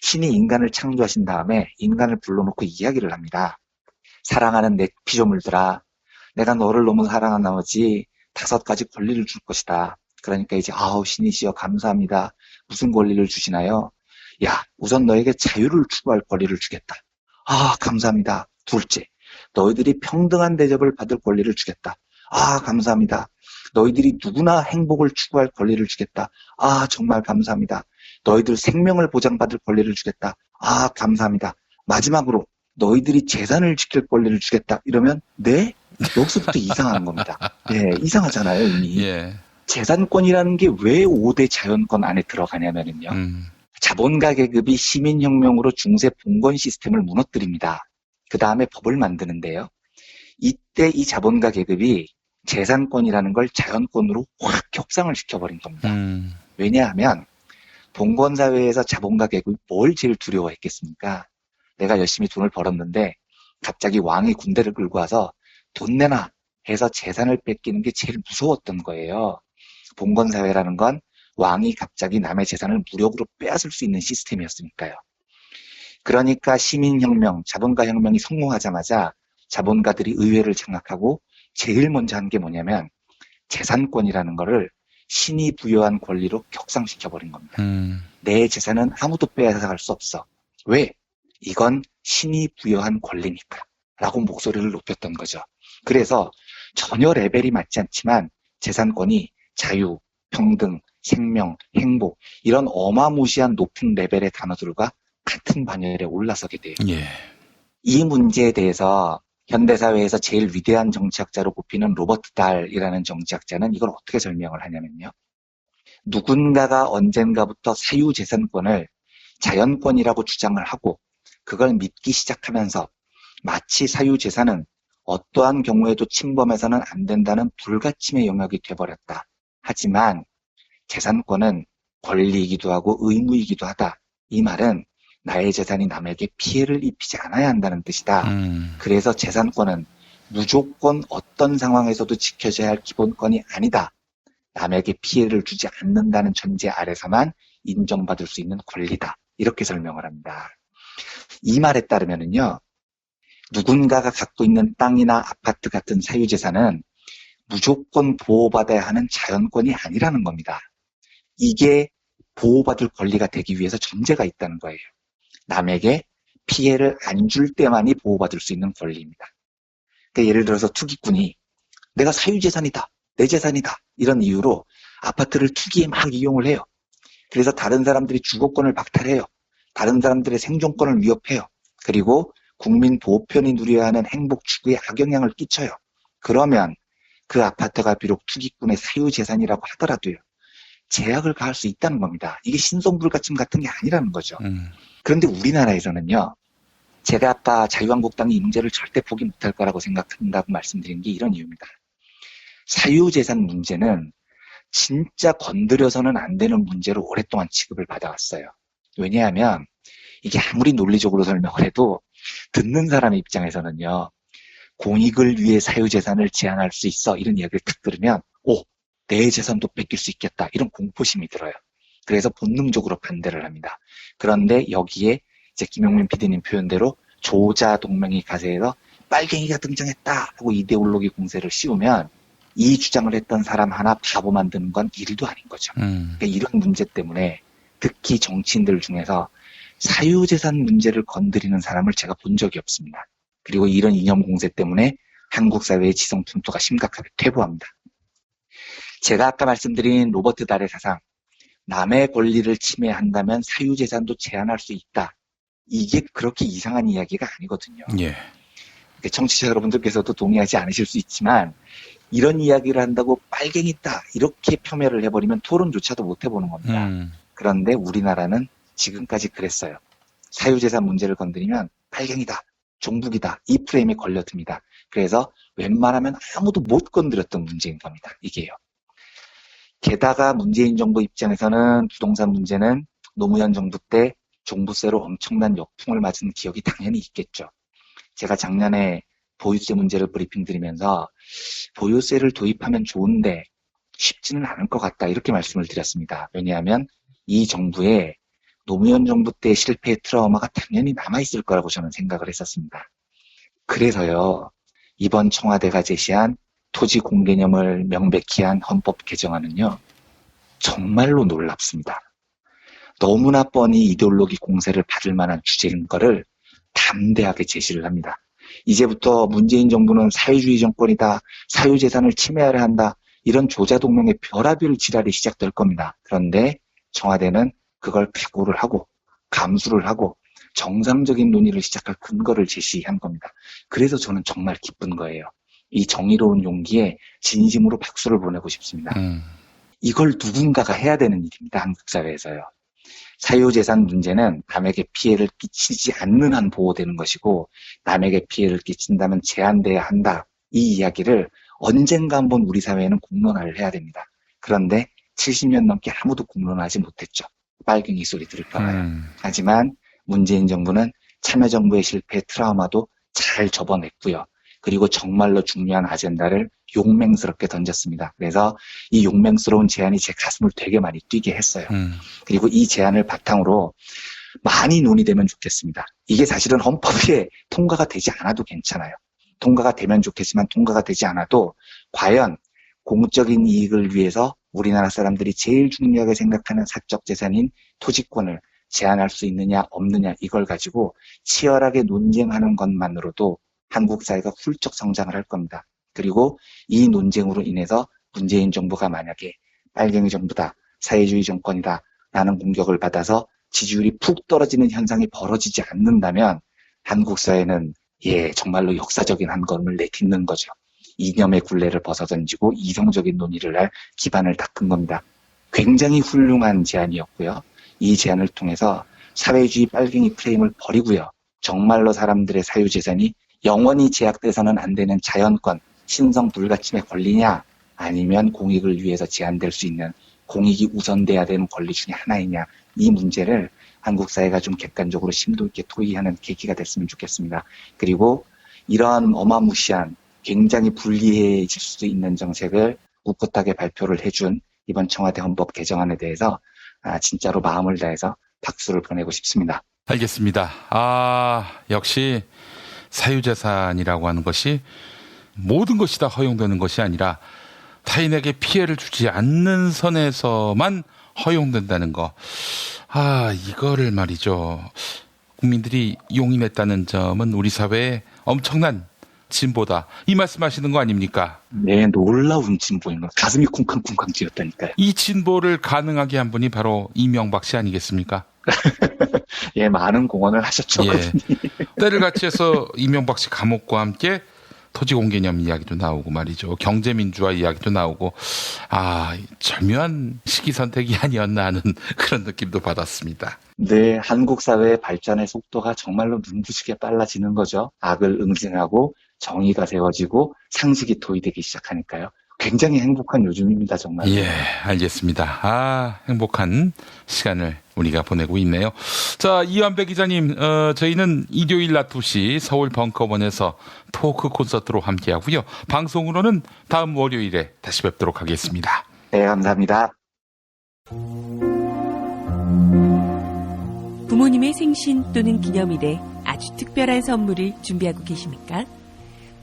신이 인간을 창조하신 다음에 인간을 불러놓고 이야기를 합니다. 사랑하는 내 피조물들아, 내가 너를 너무 사랑한 나머지 5가지 권리를 줄 것이다. 그러니까 이제 아우 신이시여 감사합니다. 무슨 권리를 주시나요? 야, 우선 너에게 자유를 추구할 권리를 주겠다. 아, 감사합니다. 둘째, 너희들이 평등한 대접을 받을 권리를 주겠다. 아, 감사합니다. 너희들이 누구나 행복을 추구할 권리를 주겠다. 아, 정말 감사합니다. 너희들 생명을 보장받을 권리를 주겠다. 아, 감사합니다. 마지막으로 너희들이 재산을 지킬 권리를 주겠다. 이러면 네? 여기서부터 이상한 겁니다. 네, 이상하잖아요, 이미. 예. 재산권이라는 게 왜 5대 자연권 안에 들어가냐면요. 자본가 계급이 시민혁명으로 중세 봉건 시스템을 무너뜨립니다. 그 다음에 법을 만드는데요. 이때 이 자본가 계급이 재산권이라는 걸 자연권으로 확 격상을 시켜버린 겁니다. 왜냐하면 봉건사회에서 자본가 계급이 뭘 제일 두려워했겠습니까? 내가 열심히 돈을 벌었는데 갑자기 왕이 군대를 끌고 와서 돈 내놔 해서 재산을 뺏기는 게 제일 무서웠던 거예요. 봉건사회라는 건 왕이 갑자기 남의 재산을 무력으로 빼앗을 수 있는 시스템이었으니까요. 그러니까 시민혁명, 자본가혁명이 성공하자마자 자본가들이 의회를 장악하고 제일 먼저 한 게 뭐냐면 재산권이라는 거를 신이 부여한 권리로 격상시켜버린 겁니다. 내 재산은 아무도 빼앗아갈 수 없어. 왜? 이건 신이 부여한 권리니까 라고 목소리를 높였던 거죠. 그래서 전혀 레벨이 맞지 않지만 재산권이 자유, 평등, 생명, 행복 이런 어마무시한 높은 레벨의 단어들과 같은 반열에 올라서게 돼요. 예. 이 문제에 대해서 현대사회에서 제일 위대한 정치학자로 꼽히는 로버트 달이라는 정치학자는 이걸 어떻게 설명을 하냐면요. 누군가가 언젠가부터 사유재산권을 자연권이라고 주장을 하고 그걸 믿기 시작하면서 마치 사유재산은 어떠한 경우에도 침범해서는 안 된다는 불가침의 영역이 돼버렸다. 하지만 재산권은 권리이기도 하고 의무이기도 하다. 이 말은 나의 재산이 남에게 피해를 입히지 않아야 한다는 뜻이다. 그래서 재산권은 무조건 어떤 상황에서도 지켜져야 할 기본권이 아니다. 남에게 피해를 주지 않는다는 전제 아래서만 인정받을 수 있는 권리다. 이렇게 설명을 합니다. 이 말에 따르면은요, 누군가가 갖고 있는 땅이나 아파트 같은 사유재산은 무조건 보호받아야 하는 자연권이 아니라는 겁니다. 이게 보호받을 권리가 되기 위해서 전제가 있다는 거예요. 남에게 피해를 안 줄 때만이 보호받을 수 있는 권리입니다. 그러니까 예를 들어서 투기꾼이 내가 사유재산이다, 내 재산이다 이런 이유로 아파트를 투기에 막 이용을 해요. 그래서 다른 사람들이 주거권을 박탈해요. 다른 사람들의 생존권을 위협해요. 그리고 국민 보편이 누려야 하는 행복 추구에 악영향을 끼쳐요. 그러면 그 아파트가 비록 투기꾼의 사유재산이라고 하더라도요. 제약을 가할 수 있다는 겁니다. 이게 신성불가침 같은 게 아니라는 거죠. 그런데 우리나라에서는요. 제가 아까 자유한국당이 이 문제를 절대 포기 못할 거라고 생각한다고 말씀드린 게 이런 이유입니다. 사유재산 문제는 진짜 건드려서는 안 되는 문제로 오랫동안 취급을 받아왔어요. 왜냐하면 이게 아무리 논리적으로 설명을 해도 듣는 사람의 입장에서는요. 공익을 위해 사유재산을 제한할 수 있어 이런 이야기를 딱 들으면 내 재산도 뺏길 수 있겠다 이런 공포심이 들어요. 그래서 본능적으로 반대를 합니다. 그런데 여기에 이제 김용민 PD님 표현대로 조자 동맹이 가세해서 빨갱이가 등장했다 하고 이데올로기 공세를 씌우면 이 주장을 했던 사람 하나 바보 만드는 건 일도 아닌 거죠. 그러니까 이런 문제 때문에 특히 정치인들 중에서 사유재산 문제를 건드리는 사람을 제가 본 적이 없습니다. 그리고 이런 이념 공세 때문에 한국 사회의 지성 풍토가 심각하게 퇴보합니다. 제가 아까 말씀드린 로버트 달의 사상, 남의 권리를 침해한다면 사유재산도 제한할 수 있다. 이게 그렇게 이상한 이야기가 아니거든요. 예. 청취자 여러분들께서도 동의하지 않으실 수 있지만 이런 이야기를 한다고 빨갱이다 이렇게 폄훼를 해버리면 토론조차도 못 해보는 겁니다. 그런데 우리나라는 지금까지 그랬어요. 사유재산 문제를 건드리면 빨갱이다, 종북이다 이 프레임에 걸려듭니다. 그래서 웬만하면 아무도 못 건드렸던 문제인 겁니다. 이게요. 게다가 문재인 정부 입장에서는 부동산 문제는 노무현 정부 때 종부세로 엄청난 역풍을 맞은 기억이 당연히 있겠죠. 제가 작년에 보유세 문제를 브리핑 드리면서 보유세를 도입하면 좋은데 쉽지는 않을 것 같다 이렇게 말씀을 드렸습니다. 왜냐하면 이 정부에 노무현 정부 때 실패의 트라우마가 당연히 남아있을 거라고 저는 생각을 했었습니다. 그래서요, 이번 청와대가 제시한 토지 공개념을 명백히 한 헌법 개정안은요, 정말로 놀랍습니다. 너무나 뻔히 이데올로기 공세를 받을 만한 주제인 거를 담대하게 제시를 합니다. 이제부터 문재인 정부는 사회주의 정권이다, 사유재산을 침해하려 한다, 이런 조자동맹의 별하별 지랄이 시작될 겁니다. 그런데 청와대는 그걸 각오를 하고 감수를 하고 정상적인 논의를 시작할 근거를 제시한 겁니다. 그래서 저는 정말 기쁜 거예요. 이 정의로운 용기에 진심으로 박수를 보내고 싶습니다. 이걸 누군가가 해야 되는 일입니다. 한국 사회에서요. 사유재산 문제는 남에게 피해를 끼치지 않는 한 보호되는 것이고 남에게 피해를 끼친다면 제한돼야 한다. 이 이야기를 언젠가 한번 우리 사회에는 공론화를 해야 됩니다. 그런데 70년 넘게 아무도 공론화하지 못했죠. 빨갱이 소리 들을까 봐요. 하지만 문재인 정부는 참여정부의 실패 트라우마도 잘 접어냈고요. 그리고 정말로 중요한 아젠다를 용맹스럽게 던졌습니다. 그래서 이 용맹스러운 제안이 제 가슴을 되게 많이 뛰게 했어요. 그리고 이 제안을 바탕으로 많이 논의되면 좋겠습니다. 이게 사실은 헌법에 통과가 되지 않아도 괜찮아요. 통과가 되면 좋겠지만 통과가 되지 않아도 과연 공적인 이익을 위해서 우리나라 사람들이 제일 중요하게 생각하는 사적 재산인 토지권을 제한할 수 있느냐 없느냐 이걸 가지고 치열하게 논쟁하는 것만으로도 한국 사회가 훌쩍 성장을 할 겁니다. 그리고 이 논쟁으로 인해서 문재인 정부가 만약에 빨갱이 정부다, 사회주의 정권이다 라는 공격을 받아서 지지율이 푹 떨어지는 현상이 벌어지지 않는다면 한국 사회는 정말로 역사적인 한 걸음을 내딛는 거죠. 이념의 굴레를 벗어던지고 이성적인 논의를 할 기반을 닦은 겁니다. 굉장히 훌륭한 제안이었고요. 이 제안을 통해서 사회주의 빨갱이 프레임을 버리고요. 정말로 사람들의 사유재산이 영원히 제약돼서는 안 되는 자연권, 신성 불가침의 권리냐 아니면 공익을 위해서 제한될 수 있는 공익이 우선돼야 되는 권리 중에 하나이냐 이 문제를 한국 사회가 좀 객관적으로 심도 있게 토의하는 계기가 됐으면 좋겠습니다. 그리고 이런 어마무시한 굉장히 불리해질 수도 있는 정책을 꿋꿋하게 발표를 해준 이번 청와대 헌법 개정안에 대해서 진짜로 마음을 다해서 박수를 보내고 싶습니다. 알겠습니다. 역시 사유재산이라고 하는 것이 모든 것이 다 허용되는 것이 아니라 타인에게 피해를 주지 않는 선에서만 허용된다는 거. 이거를 말이죠. 국민들이 용인했다는 점은 우리 사회의 엄청난 진보다. 이 말씀하시는 거 아닙니까? 네, 놀라운 진보인 거. 가슴이 쿵쾅쿵쾅 뛰었다니까요. 이 진보를 가능하게 한 분이 바로 이명박 씨 아니겠습니까? 많은 공헌을 하셨죠. 때를 같이 해서 이명박 씨 감옥과 함께 토지공개념 이야기도 나오고 말이죠. 경제민주화 이야기도 나오고 절묘한 시기 선택이 아니었나 하는 그런 느낌도 받았습니다. 네, 한국 사회의 발전의 속도가 정말로 눈부시게 빨라지는 거죠. 악을 응징하고 정의가 세워지고 상식이 도입되기 시작하니까요. 굉장히 행복한 요즘입니다, 정말. 알겠습니다. 행복한 시간을 우리가 보내고 있네요. 자, 이완배 기자님, 저희는 일요일 낮 2시 서울 벙커원에서 토크 콘서트로 함께하고요. 방송으로는 다음 월요일에 다시 뵙도록 하겠습니다. 네, 감사합니다. 부모님의 생신 또는 기념일에 아주 특별한 선물을 준비하고 계십니까?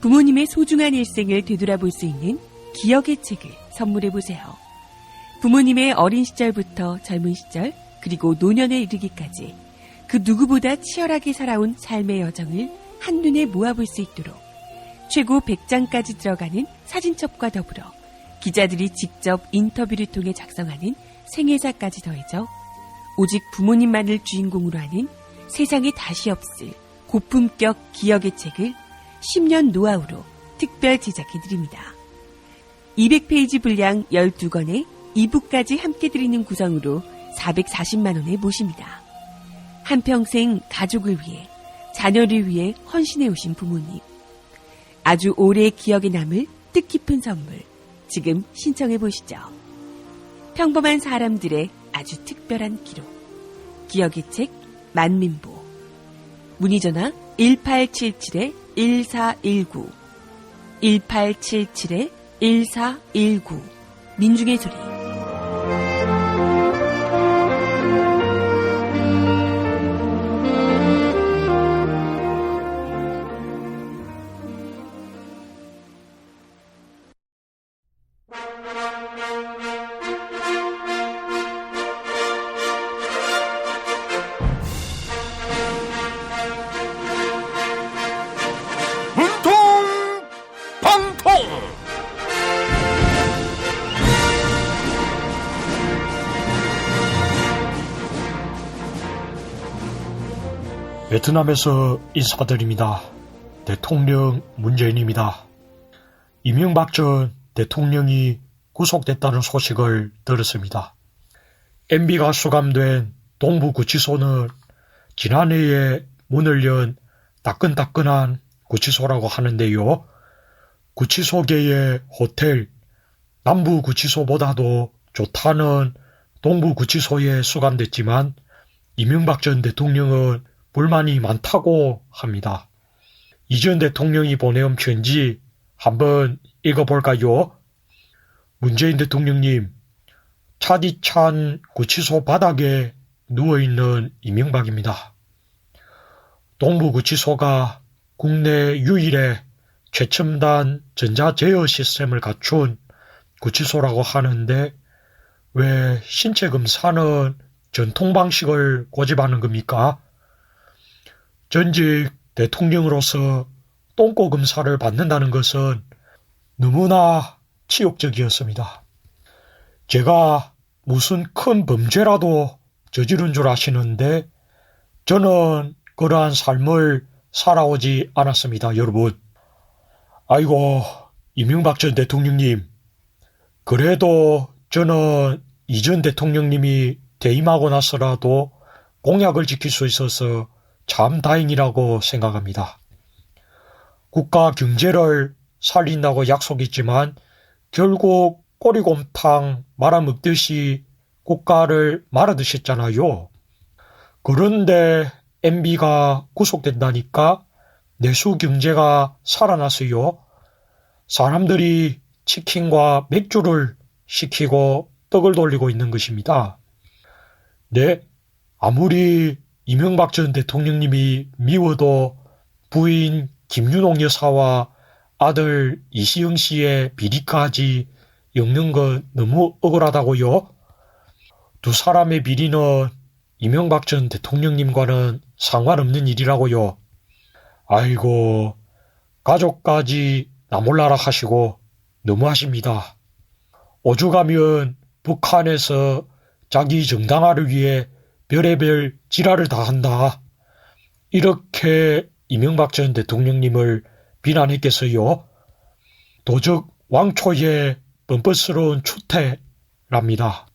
부모님의 소중한 일생을 되돌아볼 수 있는 기억의 책을 선물해보세요. 부모님의 어린 시절부터 젊은 시절 그리고 노년에 이르기까지 그 누구보다 치열하게 살아온 삶의 여정을 한눈에 모아볼 수 있도록 최고 100장까지 들어가는 사진첩과 더불어 기자들이 직접 인터뷰를 통해 작성하는 생애사까지 더해져 오직 부모님만을 주인공으로 하는 세상에 다시 없을 고품격 기억의 책을 10년 노하우로 특별 제작해드립니다. 200페이지 분량 12권에 2부까지 함께 드리는 구성으로 440만 원에 모십니다. 한평생 가족을 위해 자녀를 위해 헌신해 오신 부모님. 아주 오래 기억에 남을 뜻깊은 선물 지금 신청해 보시죠. 평범한 사람들의 아주 특별한 기록. 기억의 책 만민보. 문의전화 1877-1419 1877-1419 민중의 소리. 베트남에서 인사드립니다. 대통령 문재인입니다. 이명박 전 대통령이 구속됐다는 소식을 들었습니다. MB가 수감된 동부구치소는 지난해에 문을 연 따끈따끈한 구치소라고 하는데요. 구치소계의 호텔, 남부구치소보다도 좋다는 동부구치소에 수감됐지만 이명박 전 대통령은 불만이 많다고 합니다. 이 전 대통령이 보내온 편지 한번 읽어볼까요? 문재인 대통령님, 차디찬 구치소 바닥에 누워있는 이명박입니다. 동부구치소가 국내 유일의 최첨단 전자제어 시스템을 갖춘 구치소라고 하는데 왜 신체 검사는 전통 방식을 고집하는 겁니까? 전직 대통령으로서 똥꼬 검사를 받는다는 것은 너무나 치욕적이었습니다. 제가 무슨 큰 범죄라도 저지른 줄 아시는데 저는 그러한 삶을 살아오지 않았습니다, 여러분. 아이고, 이명박 전 대통령님. 그래도 저는 이 전 대통령님이 퇴임하고 나서라도 공약을 지킬 수 있어서 참 다행이라고 생각합니다. 국가 경제를 살린다고 약속했지만 결국 꼬리곰탕 말아먹듯이 국가를 말아드셨잖아요. 그런데 MB가 구속된다니까 내수 경제가 살아났어요. 사람들이 치킨과 맥주를 시키고 떡을 돌리고 있는 것입니다. 네, 아무리 이명박 전 대통령님이 미워도 부인 김윤옥 여사와 아들 이시영 씨의 비리까지 엮는 건 너무 억울하다고요? 두 사람의 비리는 이명박 전 대통령님과는 상관없는 일이라고요. 아이고, 가족까지 나몰라라 하시고 너무하십니다. 오죽하면 북한에서 자기 정당화를 위해 별의별 지랄을 다 한다. 이렇게 이명박 전 대통령님을 비난했겠어요? 도적 왕초의 뻔뻔스러운 추태랍니다.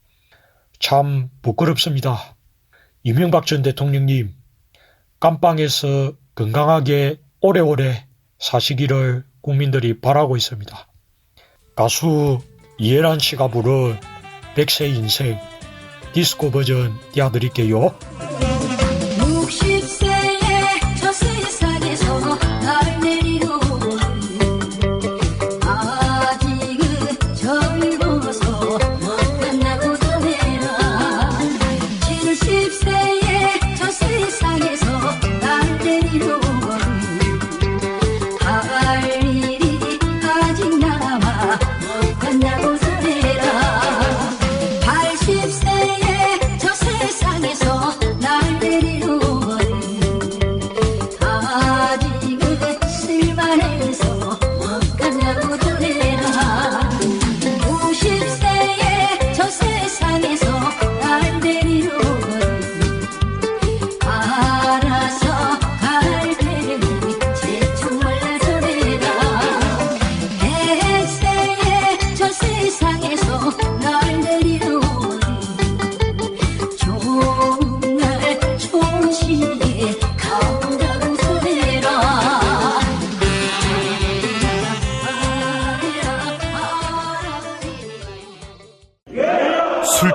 참 부끄럽습니다. 이명박 전 대통령님, 감방에서 건강하게 오래오래 사시기를 국민들이 바라고 있습니다. 가수 이해란 씨가 부른 100세 인생 디스코 버전 띄워드릴게요. 60세의 저 세상에서 날 내리고 아직은 젊어서 못 만나고 보내라. 70세의 저 세상에서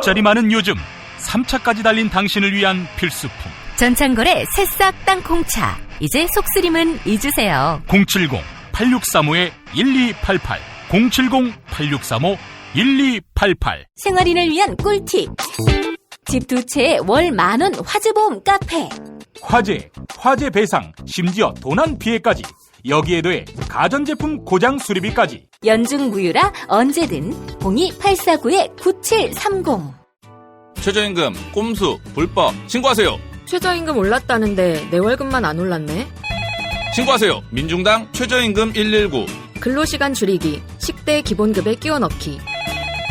뒷자리 많은 요즘 3차까지 달린 당신을 위한 필수품. 전창걸의 새싹 땅콩차. 이제 속쓰림은 잊으세요. 070-8635-1288 070-8635-1288 생활인을 위한 꿀팁. 집 두 채에 월 10,000원 화재보험 카페. 화재 배상, 심지어 도난 피해까지. 여기에 더해 가전제품 고장 수리비까지. 연중 무휴라 언제든 02849-9730. 최저임금, 꼼수, 불법 신고하세요. 최저임금 올랐다는데 내 월급만 안 올랐네. 신고하세요. 민중당 최저임금 119. 근로시간 줄이기, 식대 기본급에 끼워 넣기.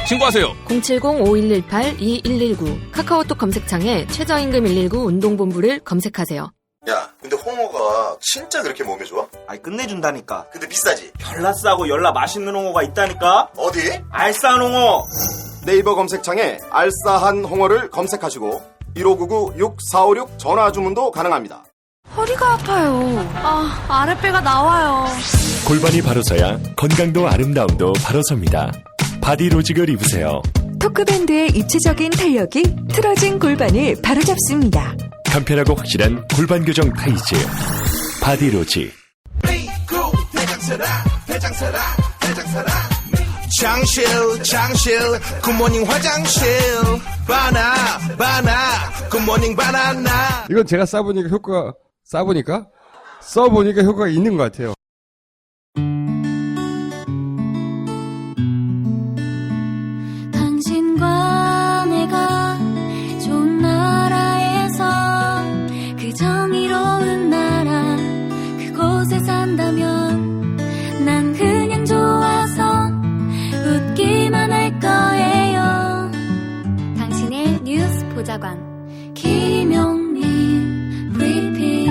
신고하세요. 070-5118-2119 카카오톡 검색창에 최저임금 119 운동본부를 검색하세요. 야, 근데 홍어가 진짜 그렇게 몸에 좋아? 아니 끝내준다니까. 근데 비싸지? 별나 싸고 열나 맛있는 홍어가 있다니까. 어디? 알싸한 홍어. 네이버 검색창에 알싸한 홍어를 검색하시고 1599-6456 전화 주문도 가능합니다. 허리가 아파요. 아랫배가 나와요. 골반이 바로 서야 건강도 아름다움도 바로 섭니다. 바디로직을 입으세요. 토크밴드의 입체적인 탄력이 틀어진 골반을 바로잡습니다. 간편하고 확실한 골반 교정 타이즈 바디로직. 장실 굿모닝 화장실 바나 굿모닝 바나나. 이건 제가 써보니까 효과가 있는 것 같아요. 당신과 내가 좋은 나라에서 그 정의로운 나라 그곳에 산다면 난 그냥 좋아서 웃기만 할 거예요. 당신의 뉴스 보좌관 김용민 브리핑.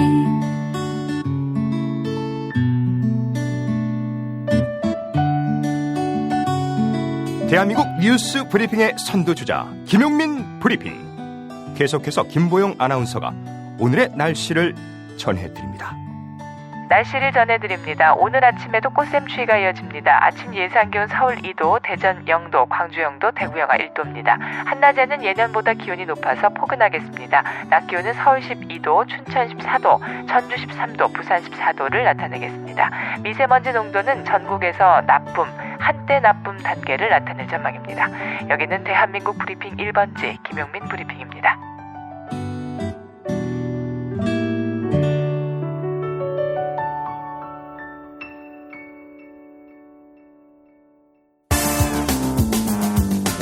대한민국 뉴스 브리핑의 선두주자 김용민 브리핑. 계속해서 김보용 아나운서가 오늘의 날씨를 전해드립니다. 날씨를 전해드립니다. 오늘 아침에도 꽃샘추위가 이어집니다. 아침 예상 기온 서울 2도, 대전 0도, 광주 0도, 대구 영하 1도입니다. 한낮에는 예년보다 기온이 높아서 포근하겠습니다. 낮 기온은 서울 12도, 춘천 14도, 전주 13도, 부산 14도를 나타내겠습니다. 미세먼지 농도는 전국에서 나쁨, 한때 나쁨 단계를 나타낼 전망입니다. 여기는 대한민국 브리핑 1번지 김용민 브리핑입니다.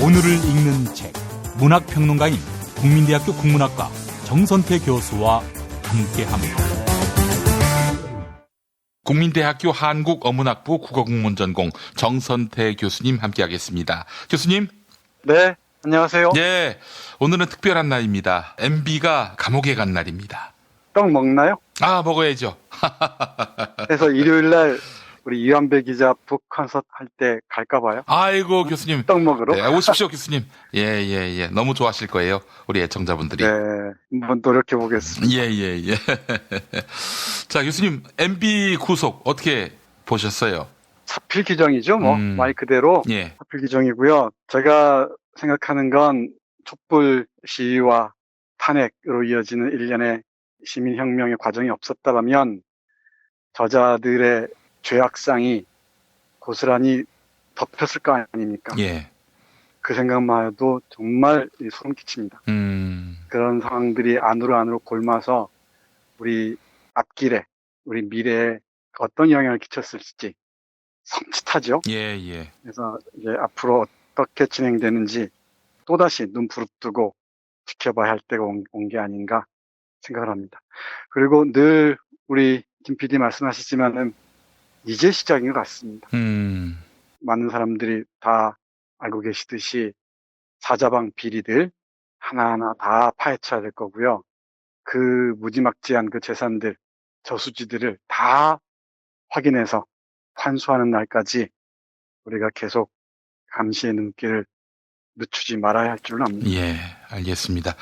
오늘을 읽는 책, 문학평론가인 국민대학교 국문학과 정선태 교수와 함께합니다. 국민대학교 한국어문학부 국어국문전공 정선태 교수님 함께하겠습니다. 교수님. 네, 안녕하세요. 네, 오늘은 특별한 날입니다. MB가 감옥에 간 날입니다. 떡 먹나요? 먹어야죠. 그래서 일요일 날 우리 이완배 기자 북 콘서트 할 때 갈까 봐요. 아이고 교수님. 떡 먹으러. 네, 오십시오 교수님. 예. 너무 좋아하실 거예요. 우리 애청자분들이. 네, 한번 노력해 보겠습니다. 예. 자 교수님, MB 구속 어떻게 보셨어요? 사필 규정이죠. 말 그대로 사필 규정이고요. 제가 생각하는 건 촛불 시위와 탄핵으로 이어지는 일련의 시민혁명의 과정이 없었다면 저자들의 죄악상이 고스란히 덮였을 거 아닙니까? 예. 그 생각만 해도 정말 소름 끼칩니다. 그런 상황들이 안으로 골마서 우리 앞길에, 우리 미래에 어떤 영향을 끼쳤을지 섬찟하죠? 예. 그래서 이제 앞으로 어떻게 진행되는지 또다시 눈 부릅뜨고 지켜봐야 할 때가 온 게 아닌가 생각을 합니다. 그리고 늘 우리 김 PD 말씀하시지만은 이제 시작인 것 같습니다. 많은 사람들이 다 알고 계시듯이 사자방 비리들 하나하나 다 파헤쳐야 될 거고요. 그 무지막지한 그 재산들, 저수지들을 다 확인해서 환수하는 날까지 우리가 계속 감시의 눈길을 늦추지 말아야 할 줄로 압니다. 예, 알겠습니다.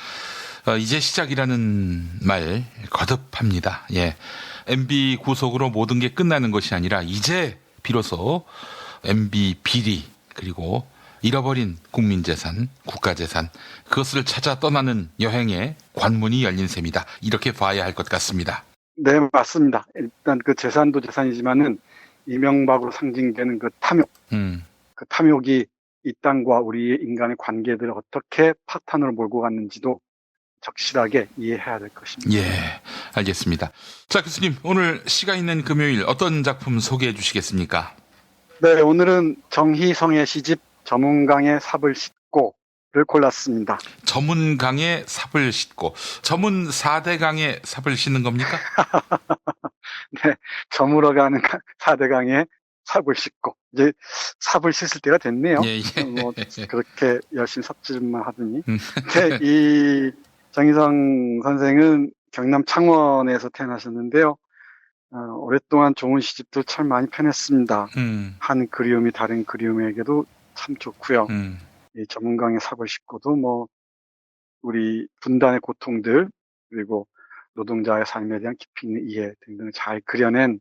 이제 시작이라는 말 거듭합니다. 예. MB 구속으로 모든 게 끝나는 것이 아니라 이제 비로소 MB 비리 그리고 잃어버린 국민재산, 국가재산, 그것을 찾아 떠나는 여행의 관문이 열린 셈이다. 이렇게 봐야 할 것 같습니다. 네, 맞습니다. 일단 그 재산도 재산이지만은 이명박으로 상징되는 그 탐욕, 그 탐욕이 이 땅과 우리 인간의 관계들을 어떻게 파탄으로 몰고 갔는지도 적실하게 이해해야 될 것입니다. 예, 알겠습니다. 자, 교수님, 오늘 시가 있는 금요일 어떤 작품 소개해 주시겠습니까? 네, 오늘은 정희성의 시집 저문강의 삽을 싣고를 골랐습니다. 저문강의 삽을 싣고, 저문 4대강의 삽을 싣는 겁니까? 네, 저물어 가는 4대강의 삽을 싣고, 이제 삽을 씻을 때가 됐네요. 예, 예. 뭐, 그렇게 열심히 삽질만 하더니. 네, 이 정희성 선생은 경남 창원에서 태어나셨는데요. 오랫동안 좋은 시집도 참 많이 펴냈습니다. 한 그리움이 다른 그리움에게도 참 좋고요. 이 저문강의 삽을 싣고도 뭐 우리 분단의 고통들 그리고 노동자의 삶에 대한 깊이 있는 이해 등등을 잘 그려낸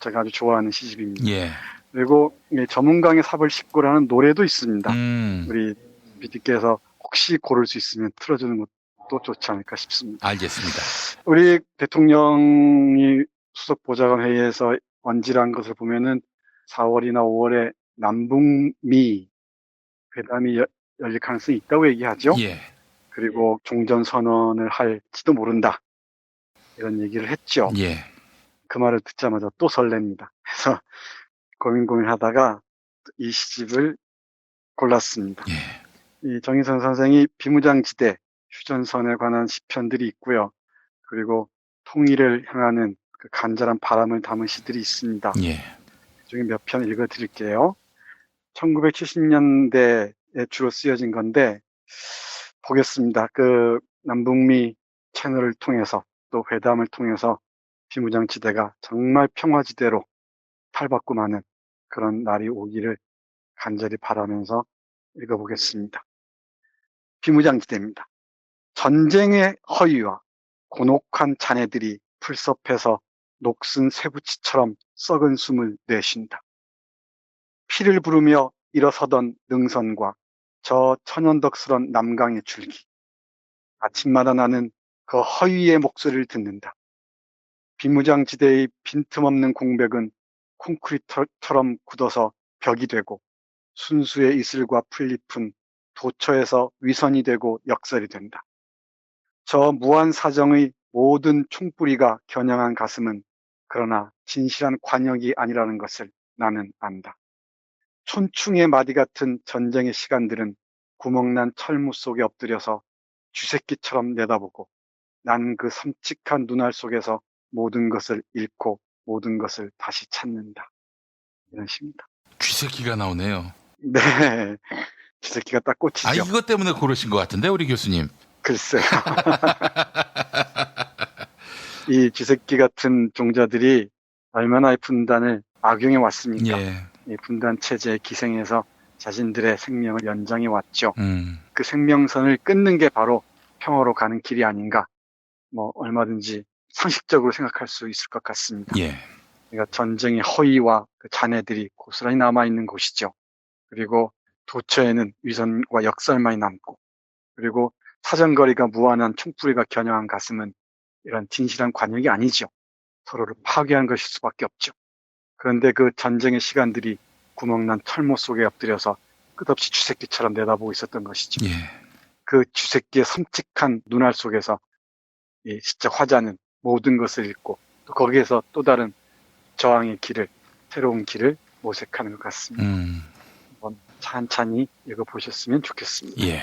제가 아주 좋아하는 시집입니다. 예. 그리고 이 저문강의 삽을 싣고라는 노래도 있습니다. 우리 PD께서 혹시 고를 수 있으면 틀어주는 것도 좋지 않을까 싶습니다. 알겠습니다. 우리 대통령이 수석 보좌관 회의에서 언질한 것을 보면은 4월이나 5월에 남북미 회담이 열릴 가능성이 있다고 얘기하죠. 예. 그리고 종전선언을 할지도 모른다. 이런 얘기를 했죠. 예. 그 말을 듣자마자 또 설렙니다. 그래서 고민하다가 이 시집을 골랐습니다. 예. 이 정희성 선생이 비무장지대 휴전선에 관한 시편들이 있고요. 그리고 통일을 향하는 그 간절한 바람을 담은 시들이 있습니다. 예. 그중에 몇 편 읽어드릴게요. 1970년대에 주로 쓰여진 건데 보겠습니다. 그 남북미 채널을 통해서 또 회담을 통해서 비무장지대가 정말 평화지대로 탈바꿈하는 그런 날이 오기를 간절히 바라면서 읽어보겠습니다. 비무장지대입니다. 전쟁의 허위와 곤혹한 잔해들이 풀섭해서 녹슨 쇠붙이처럼 썩은 숨을 내쉰다. 피를 부르며 일어서던 능선과 저 천연덕스런 남강의 줄기. 아침마다 나는 그 허위의 목소리를 듣는다. 비무장지대의 빈틈없는 공백은 콘크리트처럼 굳어서 벽이 되고 순수의 이슬과 풀잎은 도처에서 위선이 되고 역설이 된다. 저 무한 사정의 모든 총뿌리가 겨냥한 가슴은 그러나 진실한 관역이 아니라는 것을 나는 안다. 촌충의 마디 같은 전쟁의 시간들은 구멍난 철무 속에 엎드려서 쥐새끼처럼 내다보고 나는 그 섬찟한 눈알 속에서 모든 것을 잃고 모든 것을 다시 찾는다. 이런 시입니다. 쥐새끼가 나오네요. 네. 쥐새끼가 딱 꽂히죠. 아, 이것 때문에 고르신 것 같은데, 우리 교수님. 글쎄요. 이 쥐새끼 같은 종자들이 얼마나 이 분단을 악용해 왔습니까? 예. 이 분단 체제에 기생해서 자신들의 생명을 연장해 왔죠. 그 생명선을 끊는 게 바로 평화로 가는 길이 아닌가. 뭐 얼마든지 상식적으로 생각할 수 있을 것 같습니다. 예. 그러니까 전쟁의 허위와 그 잔해들이 고스란히 남아있는 곳이죠. 그리고 도처에는 위선과 역설만이 남고, 그리고 사정거리가 무한한 총뿌리가 겨냥한 가슴은 이런 진실한 관역이 아니죠. 서로를 파괴한 것일 수밖에 없죠. 그런데 그 전쟁의 시간들이 구멍난 철모 속에 엎드려서 끝없이 쥐새끼처럼 내다보고 있었던 것이죠. 예. 그 쥐새끼의 섬찟한 눈알 속에서 이 시적 화자는 모든 것을 잃고 또 거기에서 또 다른 저항의 길을, 새로운 길을 모색하는 것 같습니다. 한번 찬찬히 읽어보셨으면 좋겠습니다. 예.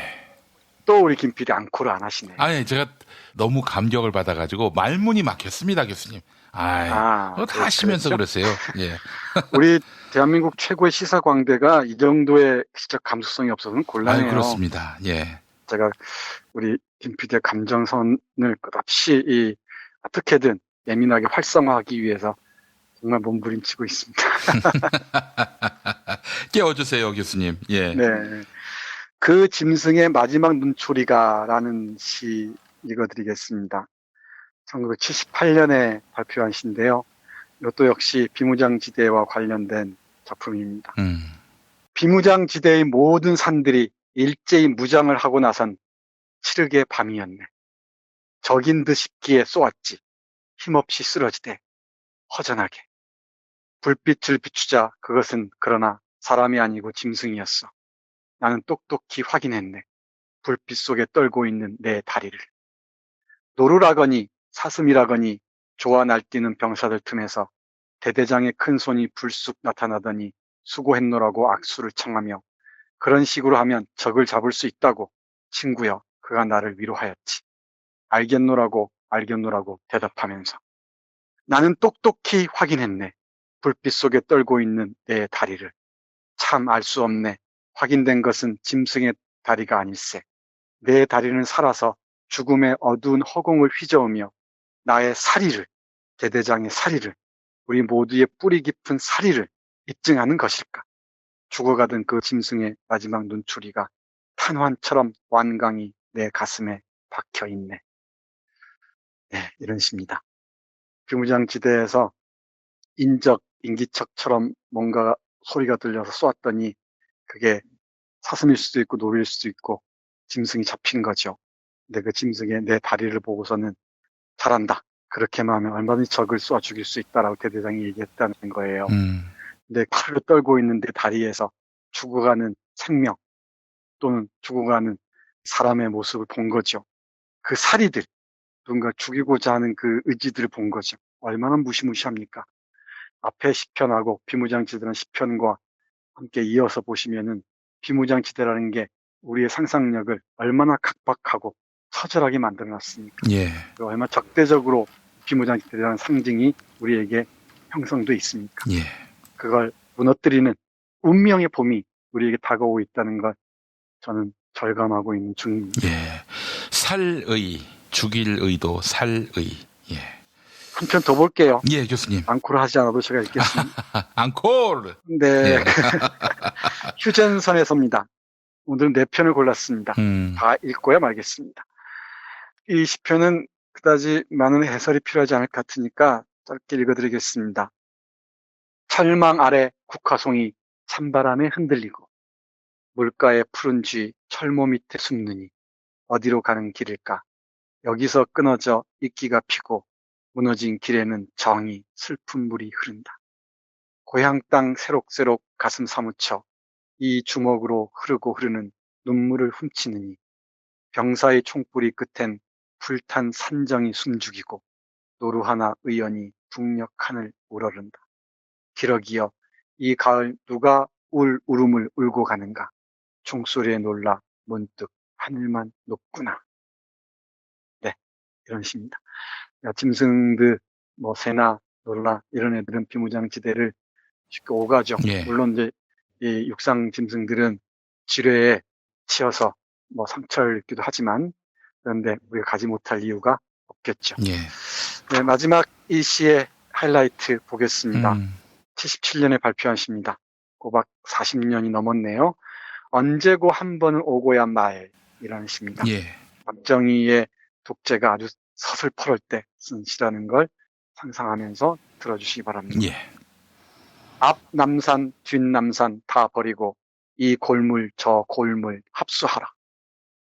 또 우리 김 PD 앙코르 안 하시네요. 아니, 제가 너무 감격을 받아가지고 말문이 막혔습니다, 교수님. 다 하시면서 그러세요. 예. 우리 대한민국 최고의 시사 광대가 이 정도의 시적 감수성이 없어서는 곤란해요. 그렇습니다. 예. 제가 우리 김 PD의 감정선을 끝없이 어떻게든 예민하게 활성화하기 위해서 정말 몸부림치고 있습니다. 깨워주세요, 교수님. 예. 네. 그 짐승의 마지막 눈초리가라는 시 읽어드리겠습니다. 1978년에 발표한 시인데요. 이것도 역시 비무장지대와 관련된 작품입니다. 비무장지대의 모든 산들이 일제히 무장을 하고 나선 칠흑의 밤이었네. 적인 듯 싶기에 쏘았지. 힘없이 쓰러지되 허전하게. 불빛을 비추자 그것은 그러나 사람이 아니고 짐승이었어. 나는 똑똑히 확인했네. 불빛 속에 떨고 있는 내 다리를. 노루라거니 사슴이라거니 좋아 날뛰는 병사들 틈에서 대대장의 큰 손이 불쑥 나타나더니 수고했노라고 악수를 청하며 그런 식으로 하면 적을 잡을 수 있다고 친구여 그가 나를 위로하였지. 알겠노라고 대답하면서 나는 똑똑히 확인했네. 불빛 속에 떨고 있는 내 다리를. 참 알 수 없네. 확인된 것은 짐승의 다리가 아닐세. 내 다리는 살아서 죽음의 어두운 허공을 휘저으며 나의 사리를, 대대장의 사리를, 우리 모두의 뿌리 깊은 사리를 입증하는 것일까? 죽어가던 그 짐승의 마지막 눈초리가 탄환처럼 완강히 내 가슴에 박혀 있네. 네, 이런 시입니다. 비무장지대에서 인기척처럼 뭔가 소리가 들려서 쏘았더니 그게 사슴일 수도 있고 노루일 수도 있고 짐승이 잡힌 거죠. 근데 그 짐승의 내 다리를 보고서는 잘한다. 그렇게만 하면 얼마든지 적을 쏘아 죽일 수 있다라고 대대장이 얘기했다는 거예요. 근데 팔로 떨고 있는 내 다리에서 죽어가는 생명 또는 죽어가는 사람의 모습을 본 거죠. 그 사리들, 누군가 죽이고자 하는 그 의지들을 본 거죠. 얼마나 무시무시합니까? 앞에 시편하고 비무장지대라는 시편과 함께 이어서 보시면은 비무장지대라는 게 우리의 상상력을 얼마나 각박하고 처절하게 만들어놨습니까? 예. 얼마나 적대적으로 비무장지대라는 상징이 우리에게 형성돼 있습니까? 예. 그걸 무너뜨리는 운명의 봄이 우리에게 다가오고 있다는 걸 저는 절감하고 있는 중입니다. 예. 살의, 죽일 의도 살의. 예. 한 편 더 볼게요. 예, 교수님. 앙코를 하지 않아도 제가 읽겠습니다. 앙코르. 네. 예. 휴전선에서입니다. 오늘은 4편을 골랐습니다. 다 읽고야 말겠습니다. 이 시편은 그다지 많은 해설이 필요하지 않을 것 같으니까 짧게 읽어드리겠습니다. 철망 아래 국화송이 찬바람에 흔들리고 물가의 푸른 쥐 철모 밑에 숨느니 어디로 가는 길일까? 여기서 끊어져 이끼가 피고 무너진 길에는 정이 슬픈 물이 흐른다. 고향 땅 새록새록 가슴 사무쳐 이 주먹으로 흐르는 눈물을 훔치느니 병사의 총뿌리 끝엔 불탄 산정이 숨죽이고 노루 하나 의연히 북녘 하늘 우러른다. 기러기여 이 가을 누가 울음을 울고 가는가? 총소리에 놀라 문득 하늘만 높구나. 네, 이런 시입니다. 짐승들, 새나 노루나 이런 애들은 비무장지대를 쉽게 오가죠. 예. 물론 이제 이 육상 짐승들은 지뢰에 치여서 상처를 입기도 하지만 그런데 우리가 가지 못할 이유가 없겠죠. 예. 네, 마지막 이 시의 하이라이트 보겠습니다. 77년에 발표한 시입니다. 꼬박 40년이 넘었네요. 언제고 한 번은 오고야 말이라는 시입니다. 예. 박정희의 독재가 아주 서슬퍼럴 때 쓴 시라는 걸 상상하면서 들어주시기 바랍니다. 예. 앞 남산, 뒷 남산 다 버리고 이 골물 저 골물 합수하라.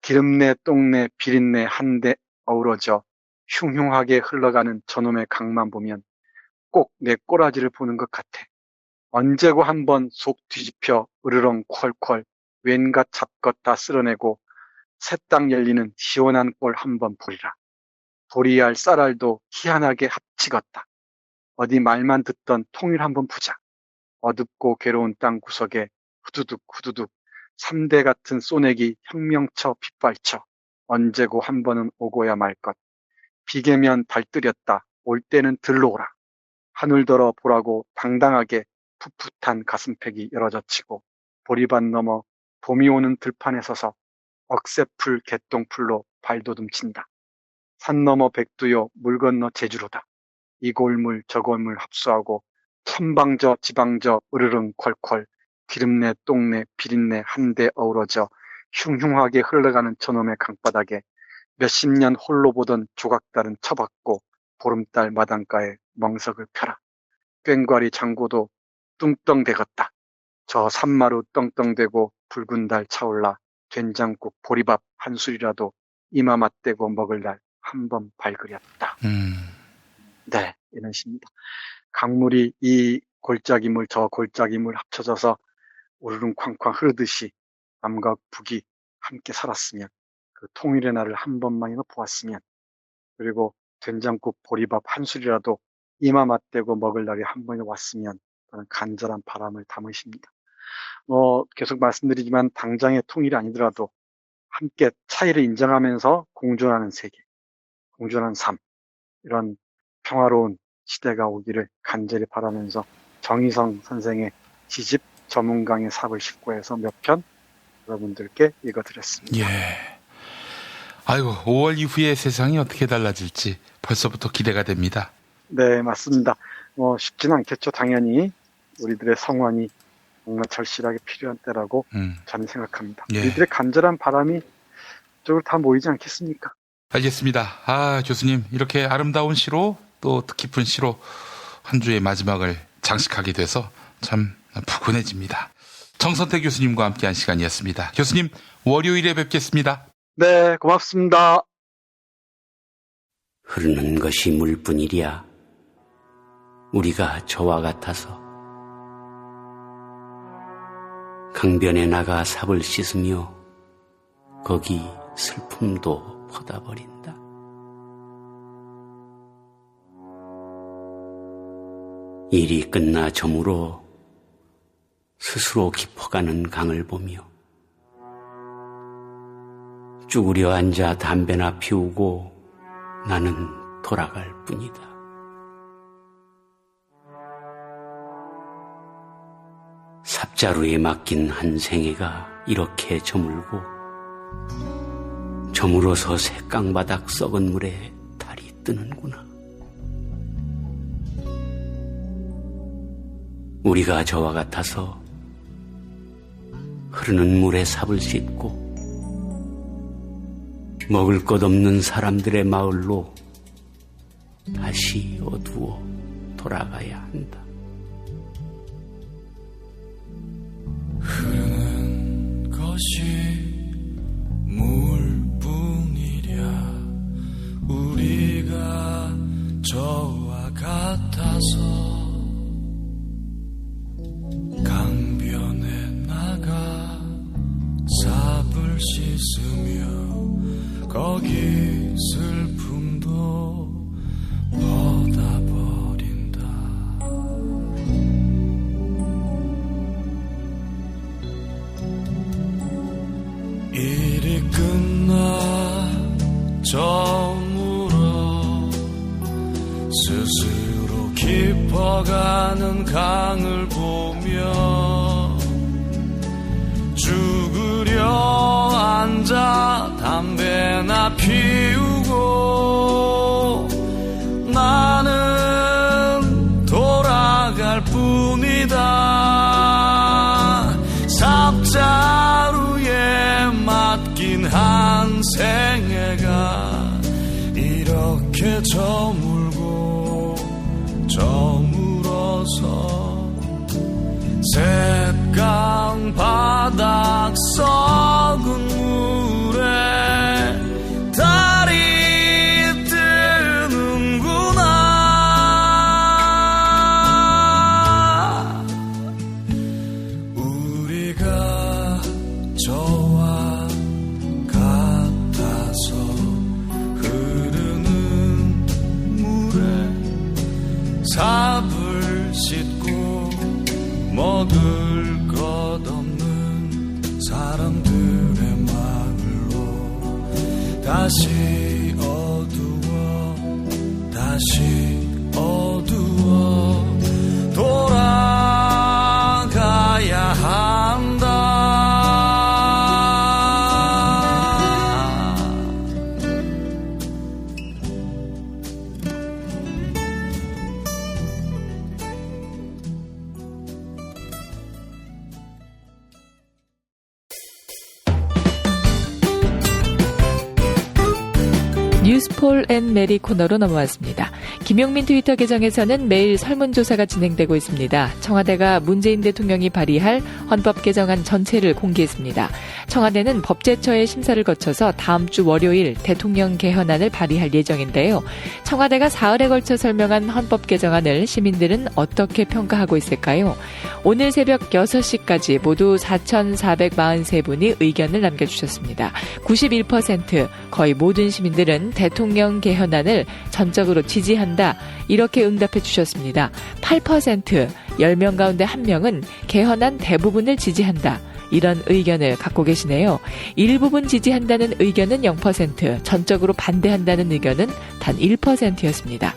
기름내 똥내 비린내 한데 어우러져 흉흉하게 흘러가는 저놈의 강만 보면 꼭 내 꼬라지를 보는 것 같아. 언제고 한번 속 뒤집혀 으르렁 콸콸 웬갓 잡것 다 쓸어내고 새 땅 열리는 시원한 꼴 한번 보리라. 도리알 쌀알도 희한하게 합치겄다. 어디 말만 듣던 통일 한번 보자. 어둡고 괴로운 땅 구석에 후두둑 후두둑 3대 같은 쏘내기 혁명처 빗발쳐 언제고 한 번은 오고야 말 것. 비계면 달뜨렸다. 올 때는 들러오라. 하늘더러 보라고 당당하게 풋풋한 가슴팩이 열어젖히고 보리밭 넘어 봄이 오는 들판에 서서 억새풀 개똥풀로 발돋움친다. 산 넘어 백두요 물 건너 제주로다. 이 골물 저 골물 합수하고 천방저 지방저 으르릉 콸콸 기름내 똥내 비린내 한데 어우러져 흉흉하게 흘러가는 저놈의 강바닥에 몇십 년 홀로 보던 조각달은 쳐박고 보름달 마당가에 멍석을 펴라. 꽹과리 장고도 뚱뚱 대겄다. 저 산마루 떵떵대고 붉은 달 차올라 된장국 보리밥 한 술이라도 이마 맞대고 먹을 날 한 번 발그렸다. 네, 이런 시입니다. 강물이 이 골짜기물 저 골짜기물 합쳐져서 우르릉 쾅쾅 흐르듯이 남과 북이 함께 살았으면 그 통일의 날을 한 번만이나 보았으면 그리고 된장국 보리밥 한 술이라도 이마 맞대고 먹을 날이 한 번이 왔으면 그런 간절한 바람을 담으십니다. 계속 말씀드리지만 당장의 통일이 아니더라도 함께 차이를 인정하면서 공존하는 세계, 공존하는 삶, 이런 평화로운 시대가 오기를 간절히 바라면서 정희성 선생의 시집 저문강의 삽을 싣고 해서 몇 편 여러분들께 읽어드렸습니다. 예. 아이고, 5월 이후에 세상이 어떻게 달라질지 벌써부터 기대가 됩니다. 네, 맞습니다. 쉽지는 않겠죠. 당연히 우리들의 성원이 정말 절실하게 필요한 때라고 저는 생각합니다. 예. 우리들의 간절한 바람이 이쪽으로 다 모이지 않겠습니까? 알겠습니다. 교수님, 이렇게 아름다운 시로 또 뜻깊은 시로 한 주의 마지막을 장식하게 돼서 참 푸근해집니다. 정선태 교수님과 함께한 시간이었습니다. 교수님, 월요일에 뵙겠습니다. 네, 고맙습니다. 흐르는 것이 물뿐이랴. 우리가 저와 같아서 강변에 나가 삽을 씻으며 거기 슬픔도 퍼다버린다. 일이 끝나 저물어 스스로 깊어가는 강을 보며 쭈그려 앉아 담배나 피우고 나는 돌아갈 뿐이다. 삽자루에 맡긴 한 생애가 이렇게 저물고 저물어서 새깡바닥 썩은 물에 달이 뜨는구나. 우리가 저와 같아서 흐르는 물에 삽을 씻고 먹을 것 없는 사람들의 마을로 다시 어두워 돌아가야 한다. 흐르는 것이 물뿐이랴. 우리가 저와 같아서 강변에 나가 삽을 씻으며 거기 슬픔도 퍼다버린다. 일이 끝나 저물어 스스로 깊어가는 강을 보며 죽으려 앉아 담배나 피우고 나는 돌아갈 뿐이다. 삽자루에 맡긴 한 생애가 이렇게 저물고 저물어서 새깡 바닥 썩은 물에 달이 뜨는구나. 우리가 저와 같아서 흐르는 물에 삽을 씻고 먹을 것 없는 사람들의 마을로 다시 어두워 돌아가야 한다. 뉴스 폴 앤 메리 코너로 넘어왔습니다. 김용민 트위터 계정에서는 매일 설문조사가 진행되고 있습니다. 청와대가 문재인 대통령이 발의할 헌법 개정안 전체를 공개했습니다. 청와대는 법제처의 심사를 거쳐서 다음 주 월요일 대통령 개헌안을 발의할 예정인데요. 청와대가 사흘에 걸쳐 설명한 헌법 개정안을 시민들은 어떻게 평가하고 있을까요? 오늘 새벽 6시까지 모두 4,443분이 의견을 남겨주셨습니다. 91% 거의 모든 시민들은 대통령 개헌안을 전적으로 지지한다 이렇게 응답해 주셨습니다. 8% 10명 가운데 1명은 개헌안 대부분을 지지한다. 이런 의견을 갖고 계시네요. 일부분 지지한다는 의견은 0%, 전적으로 반대한다는 의견은 단 1%였습니다.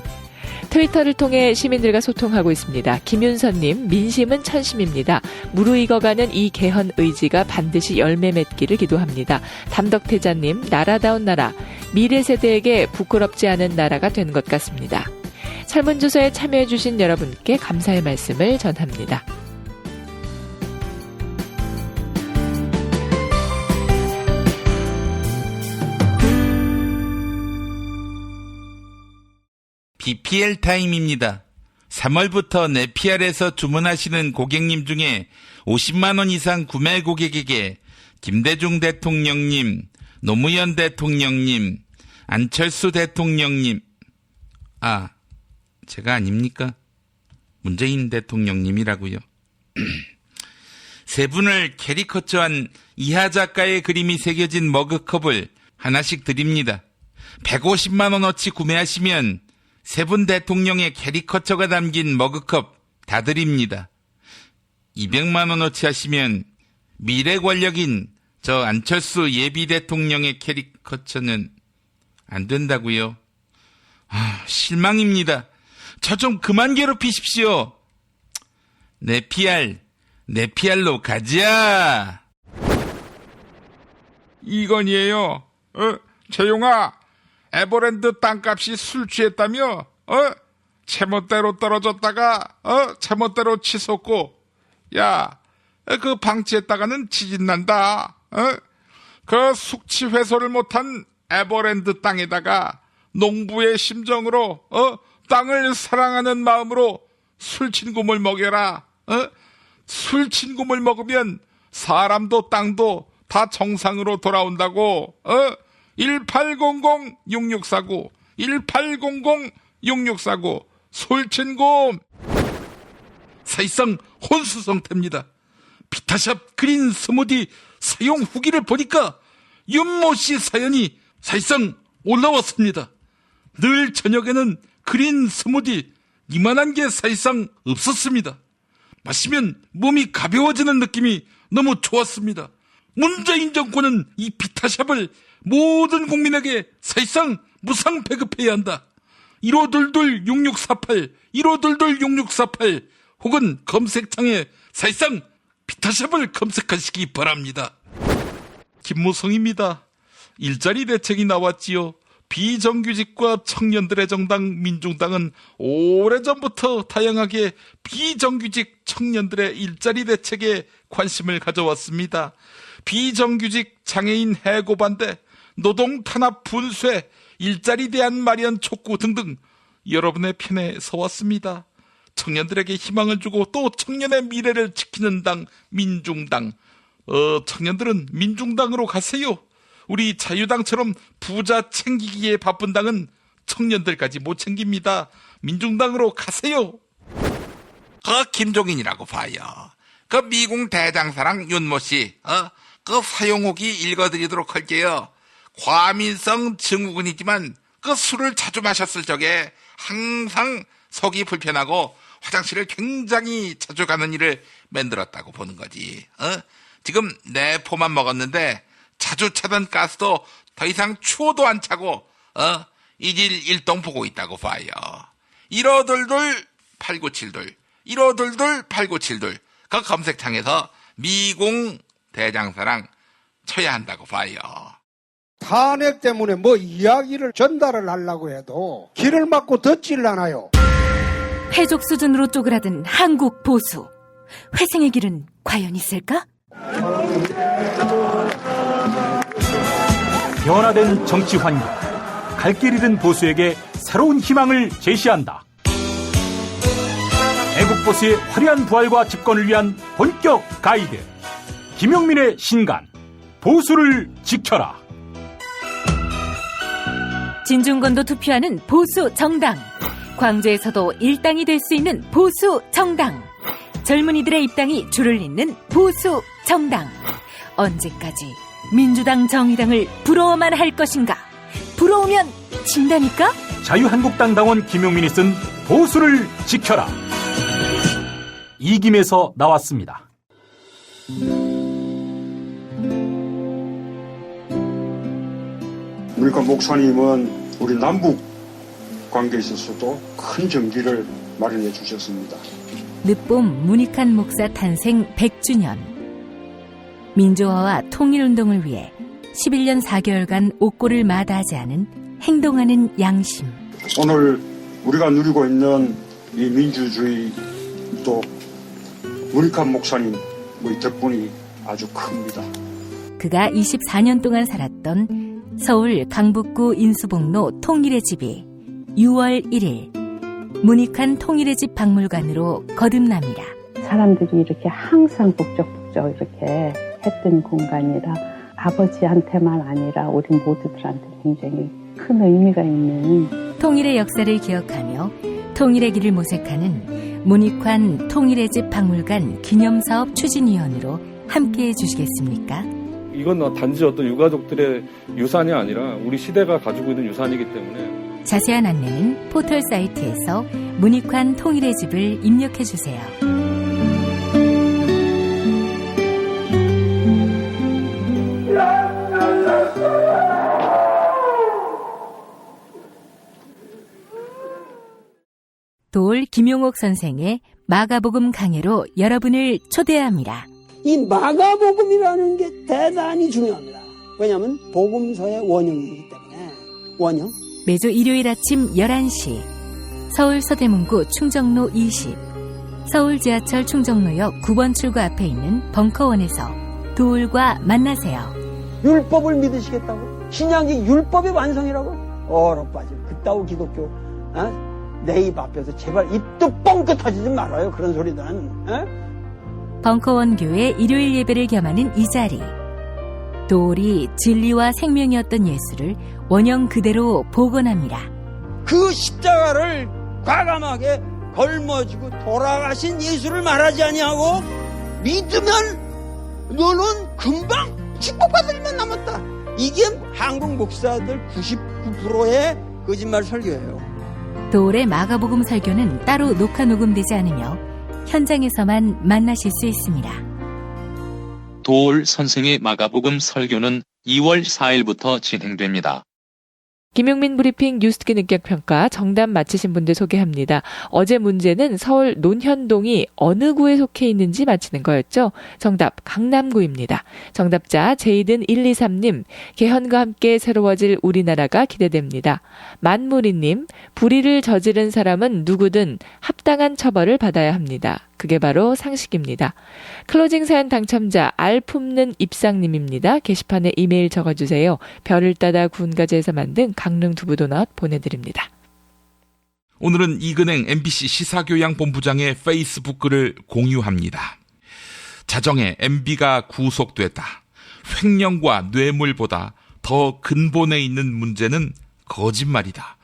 트위터를 통해 시민들과 소통하고 있습니다. 김윤선님, 민심은 천심입니다. 무르익어가는 이 개헌 의지가 반드시 열매 맺기를 기도합니다. 담덕태자님, 나라다운 나라, 미래 세대에게 부끄럽지 않은 나라가 된 것 같습니다. 설문조사에 참여해주신 여러분께 감사의 말씀을 전합니다. BPL 타임입니다. 3월부터 네피알에서 주문하시는 고객님 중에 50만 원 이상 구매 고객에게 김대중 대통령님, 노무현 대통령님, 안철수 대통령님, 제가 아닙니까? 문재인 대통령님이라고요. 세 분을 캐리커처한 이하 작가의 그림이 새겨진 머그컵을 하나씩 드립니다. 150만 원어치 구매하시면 세 분 대통령의 캐리커처가 담긴 머그컵 다 드립니다. 200만 원어치 하시면 미래 권력인 저 안철수 예비 대통령의 캐리커처는 안 된다고요. 실망입니다. 저 좀 그만 괴롭히십시오. 네피알로 가자. 이건이에요. 재용아, 에버랜드 땅값이 술 취했다며? 제멋대로 떨어졌다가 제멋대로 치솟고, 야, 그 방치했다가는 지진난다. 그 숙취 해소를 못한 에버랜드 땅에다가 농부의 심정으로 땅을 사랑하는 마음으로 술친굼을 먹여라. 술친굼을 먹으면 사람도 땅도 다 정상으로 돌아온다고. 1800-6649 1800-6649 술친굼. 사실상 혼수 상태입니다. 비타샵 그린 스무디 사용 후기를 보니까 윤모씨 사연이 사실상 올라왔습니다. 늘 저녁에는 그린 스무디 이만한 게 사실상 없었습니다. 마시면 몸이 가벼워지는 느낌이 너무 좋았습니다. 문재인 정권은 이 비타샵을 모든 국민에게 사실상 무상 배급해야 한다. 1522-6648 1522-6648 혹은 검색창에 사실상 비타샵을 검색하시기 바랍니다. 김무성입니다. 일자리 대책이 나왔지요. 비정규직과 청년들의 정당 민중당은 오래전부터 다양하게 비정규직 청년들의 일자리 대책에 관심을 가져왔습니다. 비정규직 장애인 해고 반대, 노동 탄압 분쇄, 일자리 대안 마련 촉구 등등 여러분의 편에 서왔습니다. 청년들에게 희망을 주고 또 청년의 미래를 지키는 당 민중당. 청년들은 민중당으로 가세요. 우리 자유당처럼 부자 챙기기에 바쁜 당은 청년들까지 못 챙깁니다. 민중당으로 가세요. 김종인이라고 봐요. 미궁 대장사랑 윤모씨, 사용후기 읽어드리도록 할게요. 과민성 증후군이지만 술을 자주 마셨을 적에 항상 속이 불편하고 화장실을 굉장히 자주 가는 일을 만들었다고 보는 거지. 지금 내포만 먹었는데 자주 차던 가스도 더 이상 추워도 안 차고 일일동 보고 있다고 봐요. 1522-8972 1522-8972 그 검색창에서 미궁 대장사랑 쳐야 한다고 봐요. 탄핵 때문에 이야기를 전달을 하려고 해도 길을 막고 듣질라나요. 해족 수준으로 쪼그라든 한국 보수. 회생의 길은 과연 있을까? 변화된 정치 환경, 갈 길 잃은 보수에게 새로운 희망을 제시한다. 애국보수의 화려한 부활과 집권을 위한 본격 가이드, 김용민의 신간, 보수를 지켜라. 진중권도 투표하는 보수 정당, 광주에서도 일당이 될 수 있는 보수 정당, 젊은이들의 입당이 줄을 잇는 보수 정당. 언제까지 민주당 정의당을 부러워만 할 것인가? 부러우면 진다니까? 자유한국당 당원 김용민이 쓴 보수를 지켜라. 이김에서 나왔습니다. 그러니까 목사님은 우리 남북 관계에 있어서도 큰 정기를 마련해 주셨습니다. 늦봄 문익환 목사 탄생 100주년. 민주화와 통일운동을 위해 11년 4개월간 옥고를 마다하지 않은 행동하는 양심. 오늘 우리가 누리고 있는 이 민주주의 또 문익환 목사님 덕분이 아주 큽니다. 그가 24년 동안 살았던 서울 강북구 인수복로 통일의 집이 6월 1일 문익환 통일의 집 박물관으로 거듭납니다. 사람들이 이렇게 항상 북적북적 이렇게 했던 공간이라 아버지한테만 아니라 우리 모두들한테 굉장히 큰 의미가 있는 통일의 역사를 기억하며 통일의 길을 모색하는 문익환 통일의 집 박물관 기념사업 추진위원으로 함께해 주시겠습니까? 이건 단지 어떤 유가족들의 유산이 아니라 우리 시대가 가지고 있는 유산이기 때문에 자세한 안내는 포털 사이트에서 문익환 통일의 집을 입력해 주세요. 돌 김용옥 선생의 마가복음 강해로 여러분을 초대합니다. 이 마가복음이라는 게 대단히 중요합니다. 왜냐하면 복음서의 원형이기 때문에. 원형. 매주 일요일 아침 11시 서울 서대문구 충정로 20, 서울 지하철 충정로역 9번 출구 앞에 있는 벙커원에서 돌과 만나세요. 율법을 믿으시겠다고? 신약이 율법의 완성이라고? 얼어빠질 그따위 기독교 내 입 앞에서 제발 입도 뻥끗 하지 말아요. 그런 소리는. 벙커원 교회 일요일 예배를 겸하는 이 자리. 돌이 진리와 생명이었던 예수를 원형 그대로 복원합니다. 그 십자가를 과감하게 걸머지고 돌아가신 예수를 말하지 아니하고 믿으면 너는 금방 축복받을 일만 남았다. 이게 한국 목사들 99%의 거짓말 설교예요. 돌의 마가복음 설교는 따로 녹화 녹음되지 않으며 현장에서만 만나실 수 있습니다. 돌 선생의 마가복음 설교는 2월 4일부터 진행됩니다. 김용민 브리핑 뉴스듣기 능력평가 정답 맞히신 분들 소개합니다. 어제 문제는 서울 논현동이 어느 구에 속해 있는지 맞히는 거였죠. 정답 강남구입니다. 정답자 제이든123님, 개헌과 함께 새로워질 우리나라가 기대됩니다. 만무리님, 불의를 저지른 사람은 누구든 합당한 처벌을 받아야 합니다. 그게 바로 상식입니다. 클로징 사연 당첨자 알품는 입상님입니다. 게시판에 이메일 적어주세요. 별을 따다 구운가지에서 만든 강릉 두부도넛 보내드립니다. 오늘은 이근행 MBC 시사교양본부장의 페이스북 글을 공유합니다. 자정에 MB가 구속됐다. 횡령과 뇌물보다 더 근본에 있는 문제는 거짓말이다.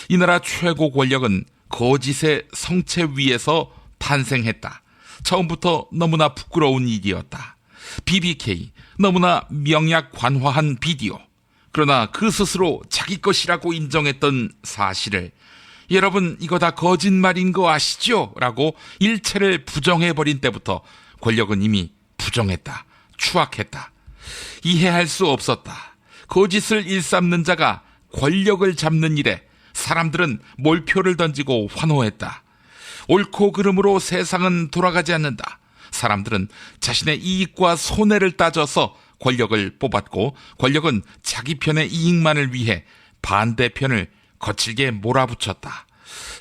이 나라 최고 권력은 거짓의 성체 위에서 탄생했다. 처음부터 너무나 부끄러운 일이었다. BBK, 너무나 명약관화한 비디오. 그러나 그 스스로 자기 것이라고 인정했던 사실을 여러분 이거 다 거짓말인 거 아시죠? 라고 일체를 부정해버린 때부터 권력은 이미 부정했다. 추악했다. 이해할 수 없었다. 거짓을 일삼는 자가 권력을 잡는 일에 사람들은 몰표를 던지고 환호했다. 옳고 그름으로 세상은 돌아가지 않는다. 사람들은 자신의 이익과 손해를 따져서 권력을 뽑았고 권력은 자기 편의 이익만을 위해 반대편을 거칠게 몰아붙였다.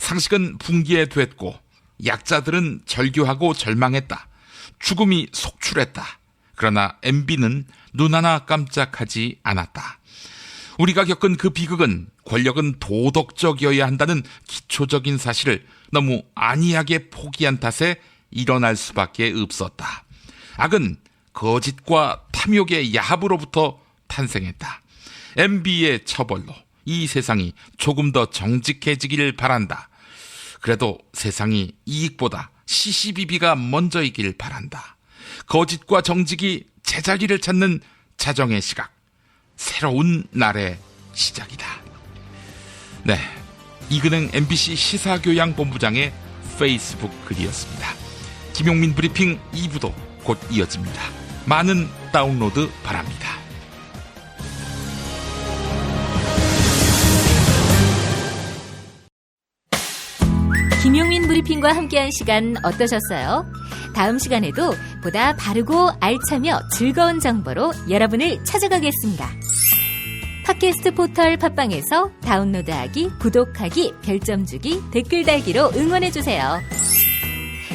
상식은 붕괴됐고 약자들은 절규하고 절망했다. 죽음이 속출했다. 그러나 MB는 눈 하나 깜짝하지 않았다. 우리가 겪은 그 비극은 권력은 도덕적이어야 한다는 기초적인 사실을 너무 안이하게 포기한 탓에 일어날 수밖에 없었다. 악은 거짓과 탐욕의 야합으로부터 탄생했다. MB의 처벌로 이 세상이 조금 더 정직해지길 바란다. 그래도 세상이 이익보다 시시비비가 먼저이길 바란다. 거짓과 정직이 제자리를 찾는 자정의 시각, 새로운 날의 시작이다. 네, 이근행 MBC 시사교양본부장의 페이스북 글이었습니다. 김용민 브리핑 2부도 곧 이어집니다. 많은 다운로드 바랍니다. 김용민 브리핑과 함께한 시간 어떠셨어요? 다음 시간에도 보다 바르고 알차며 즐거운 정보로 여러분을 찾아가겠습니다. 팟캐스트 포털 팟빵에서 다운로드하기, 구독하기, 별점 주기, 댓글 달기로 응원해주세요.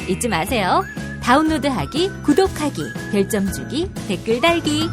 잊지 마세요. 다운로드하기, 구독하기, 별점 주기, 댓글 달기.